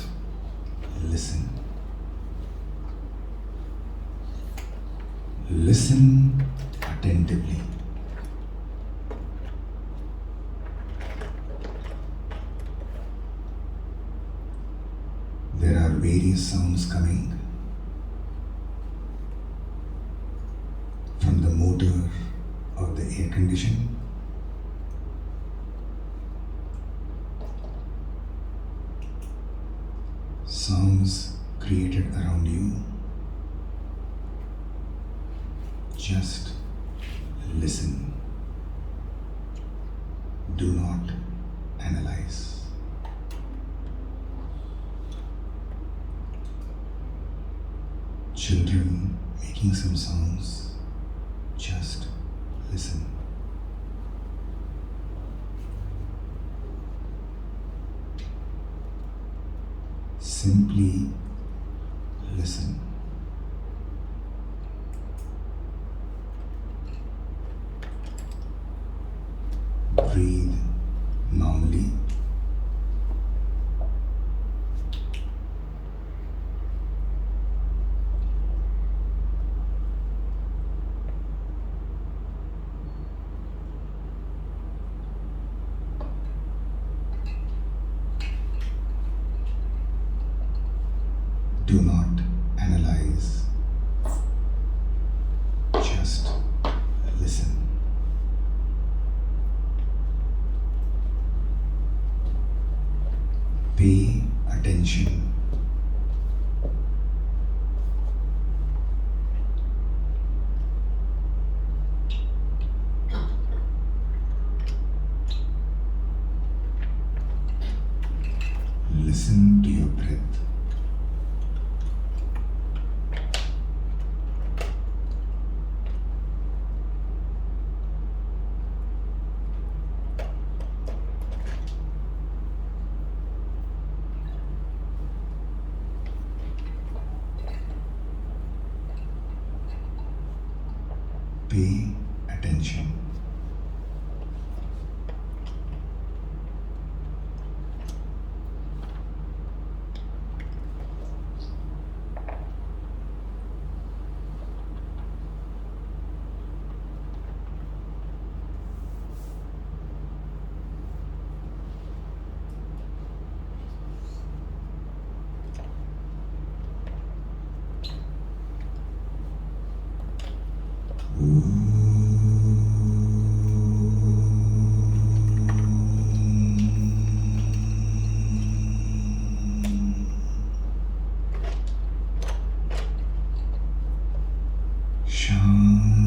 listen. Listen attentively. There are various sounds coming from the motor or the air condition. Sounds created around you. Just listen. Do not analyze. Children making some sounds. Just listen. Simply listen. Breathe normally. Do not analyze. Just listen. Pay attention. Listen to your breath. Pay attention.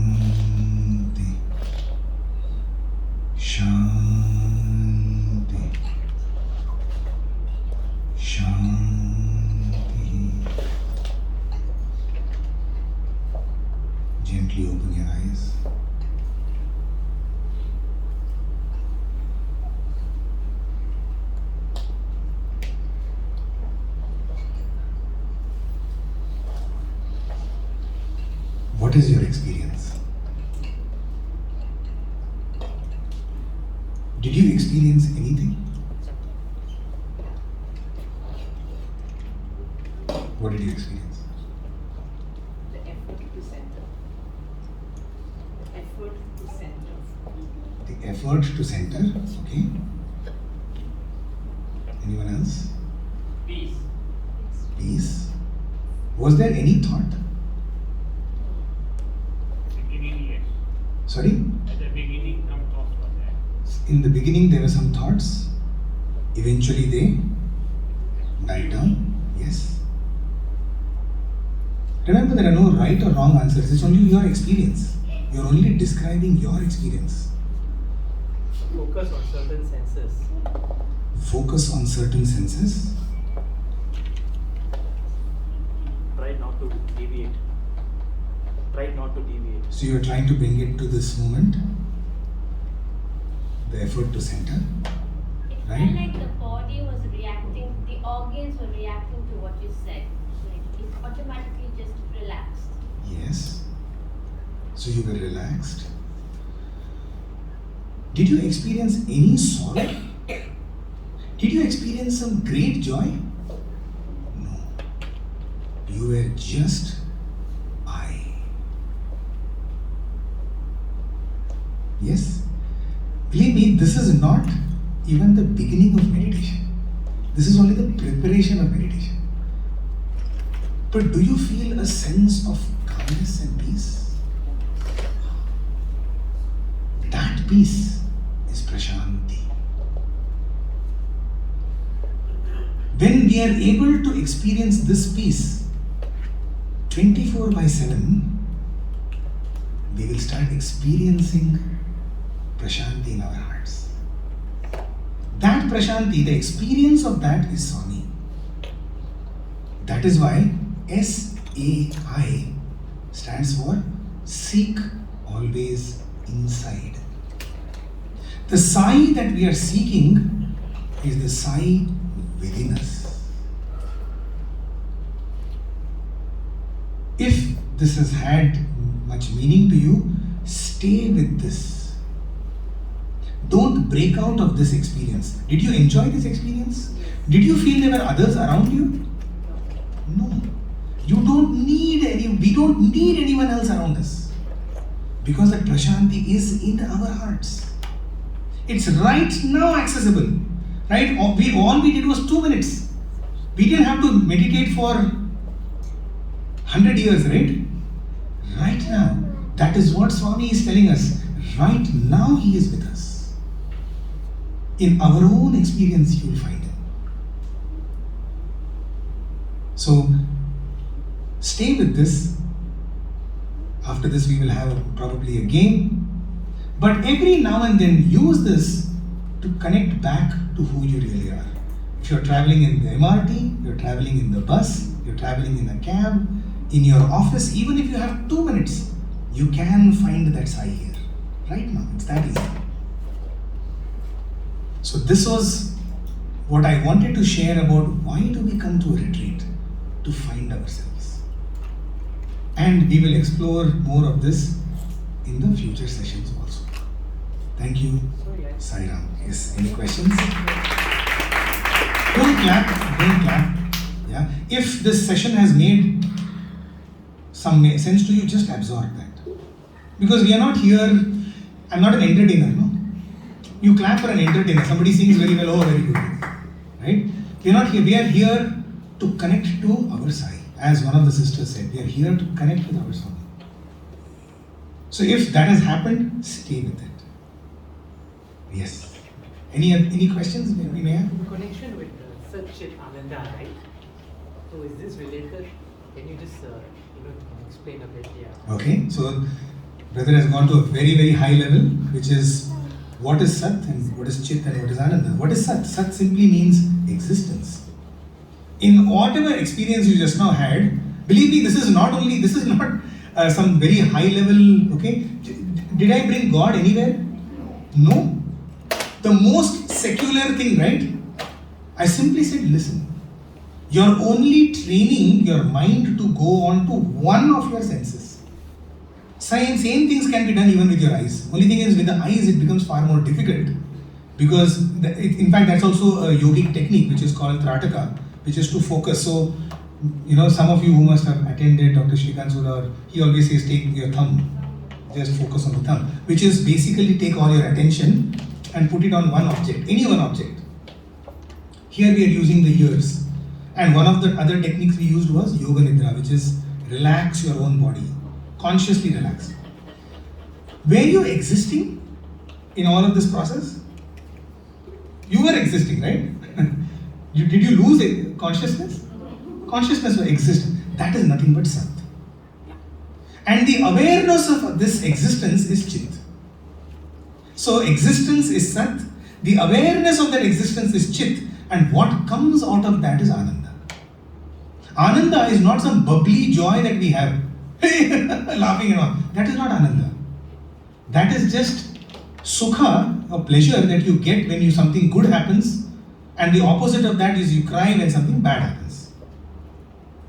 Shanti, Shanti, Shanti. Gently open your eyes. What is your experience? Did you experience anything? What did you experience? The effort to center. The effort to center. The effort to center, okay. Anyone else? Peace. Peace. Was there any thought? Beginning, yes. Sorry? At the beginning, some thoughts were there. In the beginning there were some thoughts. Eventually they died down. Yes. Remember, there are no right or wrong answers. It's only your experience. You're only describing your experience. Focus on certain senses. Focus on certain senses. Try not to deviate. Try not to deviate. So you're trying to bring it to this moment. The effort to center. It Right? felt like the body was reacting, the organs were reacting to what you said. Like it automatically just relaxed. Yes. So you were relaxed. Did you experience any sorrow? Did you experience some great joy? No. You were just I. Yes. Believe me, this is not even the beginning of meditation. This is only the preparation of meditation. But do you feel a sense of calmness and peace? That peace is prashanti. When we are able to experience this peace 24/7, we will start experiencing prashanti in our hearts. That prashanti, the experience of that is Swami. That is why SAI stands for seek always inside. The Sai that we are seeking is the Sai within us. If this has had much meaning to you, stay with this. Don't break out of this experience. Did you enjoy this experience? Did you feel there were others around you? No. You don't need we don't need anyone else around us. Because that prashanti is in our hearts. It's right now accessible. Right? All we did was 2 minutes. We didn't have to meditate for 100 years, right? Right now. That is what Swami is telling us. Right now he is with us. In our own experience you will find him. So stay with this. After this we will have probably a game. But every now and then use this to connect back to who you really are. If you're traveling in the MRT, you're traveling in the bus, you're traveling in a cab, in your office, even if you have 2 minutes, you can find that Sai here. Right now, it's that easy. So this was what I wanted to share about why do we come to a retreat? To find ourselves. And we will explore more of this in the future sessions also. Thank you. Sai Ram. Yes, any questions? Don't clap, don't clap. Yeah. If this session has made some sense to you, just absorb that. Because we are not here, I'm not an entertainer, no? You clap for an entertainer, somebody sings very well, oh very good. Right? We are not here, we are here to connect to our Sai. As one of the sisters said, we are here to connect with our Swami. So if that has happened, stay with it. Yes. Any questions we may have? In connection with Sat Chit Ananda, right? So is this related? Can you just explain a bit? Yeah. Okay, so brother has gone to a very, very high level, which is what is Sat and what is Chit and what is Ananda. What is Sat? Sat simply means existence. In whatever experience you just now had, believe me, this is not some very high level, okay? Did I bring God anywhere? No. The most secular thing, right? I simply said, listen, you're only training your mind to go on to one of your senses. Same things can be done even with your eyes. Only thing is with the eyes it becomes far more difficult because in fact that's also a yogic technique which is called Trataka, which is to focus. So, some of you who must have attended Dr. Shrikant Sudar, he always says take your thumb, just focus on the thumb, which is basically take all your attention and put it on one object, any one object. Here we are using the ears. And one of the other techniques we used was Yoga Nidra, which is relax your own body, consciously relax. Were you existing in all of this process? You were existing, right? Did you lose consciousness? Consciousness will exist. That is nothing but Sat. And the awareness of this existence is Chit. So existence is Sat, the awareness of that existence is Chit, and what comes out of that is Ananda. Ananda is not some bubbly joy that we have, laughing and all. That is not Ananda. That is just Sukha, a pleasure that you get when something good happens, and the opposite of that is you cry when something bad happens.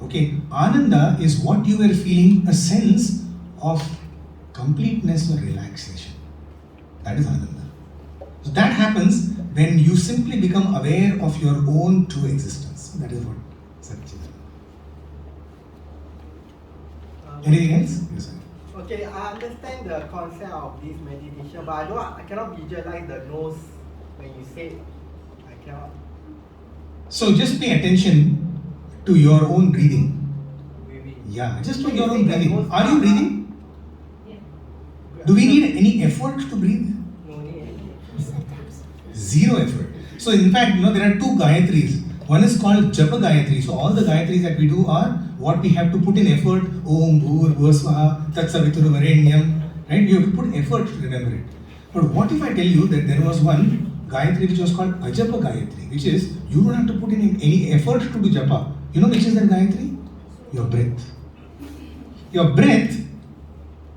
Okay, Ananda is what you were feeling, a sense of completeness or relaxation. That is Ananda. So that happens when you simply become aware of your own true existence. That is what Satchidananda. Anything else? Yes, sir. Okay, I understand the concept of this meditation, but I cannot visualize the nose when you say it. I cannot. So just pay attention to your own breathing. Maybe. Yeah, just So to you your own think that breathing. nose- Are you breathing? Yeah. Do we need any effort to breathe? No need. Zero effort. So in fact, there are two Gayatris. One is called Japa Gayatri. So all the Gayatris that we do are what we have to put in effort. Om Bhur Bhusvaha Tat Savitru Varenyam. Right? You have to put effort to remember it. But what if I tell you that there was one Gayatri which was called Ajapa Gayatri, which is you don't have to put in any effort to do japa. You know which is that Gayatri? Your breath. Your breath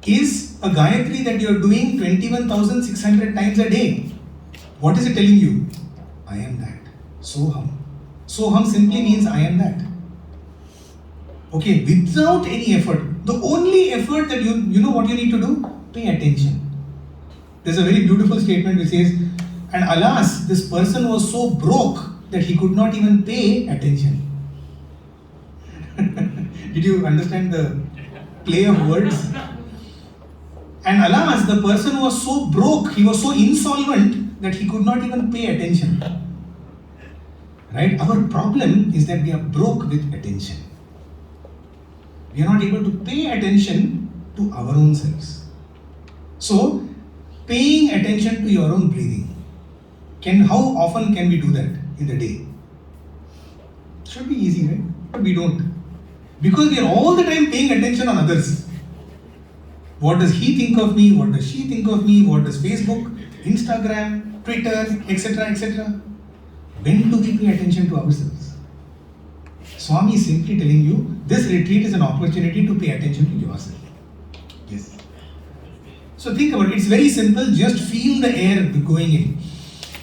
is a Gayatri that you are doing 21,600 times a day. What is it telling you? I am that. Soham. Soham simply means I am that. Okay, without any effort. The only effort that you know what you need to do? Pay attention. There's a very beautiful statement which says, and alas, this person was so broke that he could not even pay attention. Did you understand the play of words? And alas, the person was so broke, he was so insolvent that he could not even pay attention. Right? Our problem is that we are broke with attention. We are not able to pay attention to our own selves. So, paying attention to your own breathing. How often can we do that in the day? Should be easy, right? But we don't. Because we are all the time paying attention on others. What does he think of me? What does she think of me? What does Facebook, Instagram, Twitter, etc., etc.? When do we pay attention to ourselves? Swami is simply telling you, this retreat is an opportunity to pay attention to yourself. Yes. So think about it. It's very simple. Just feel the air going in.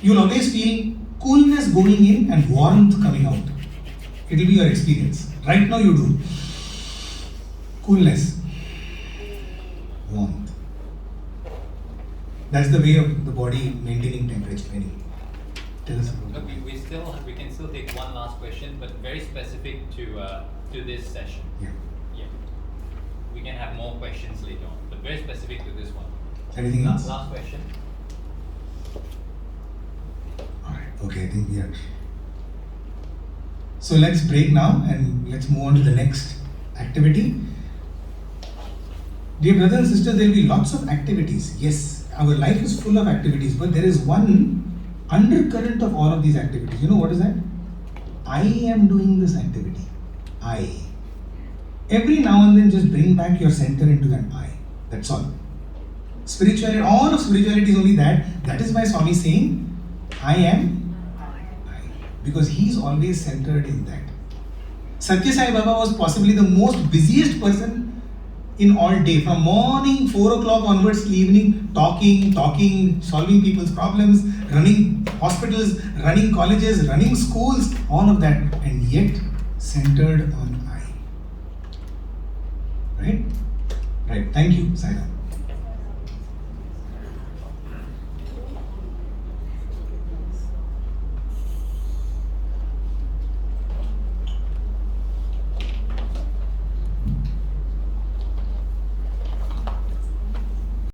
You'll always feel coolness going in and warmth coming out. It will be your experience. Right now you do. Coolness. Warmth. That's the way of the body maintaining temperature. Anyway, tell us about Look, we can still take one last question, but very specific to this session. Yeah. Yeah. We can have more questions later on, but very specific to this one. Anything else? Last question. Alright, okay, I think we are. So let's break now and let's move on to the next activity. Dear brothers and sisters, there will be lots of activities. Yes, our life is full of activities, but there is one undercurrent of all of these activities. You know what is that? I am doing this activity. I. Every now and then just bring back your center into that I. That's all. Spirituality, all of spirituality is only that. That is why Swami is saying, I am I. Because he is always centered in that. Satya Sai Baba was possibly the most busiest person in all day. From morning 4 o'clock onwards till evening, talking, solving people's problems, running hospitals, running colleges, running schools, all of that. And yet centered on I. Right? Right. Thank you, Sai Ram.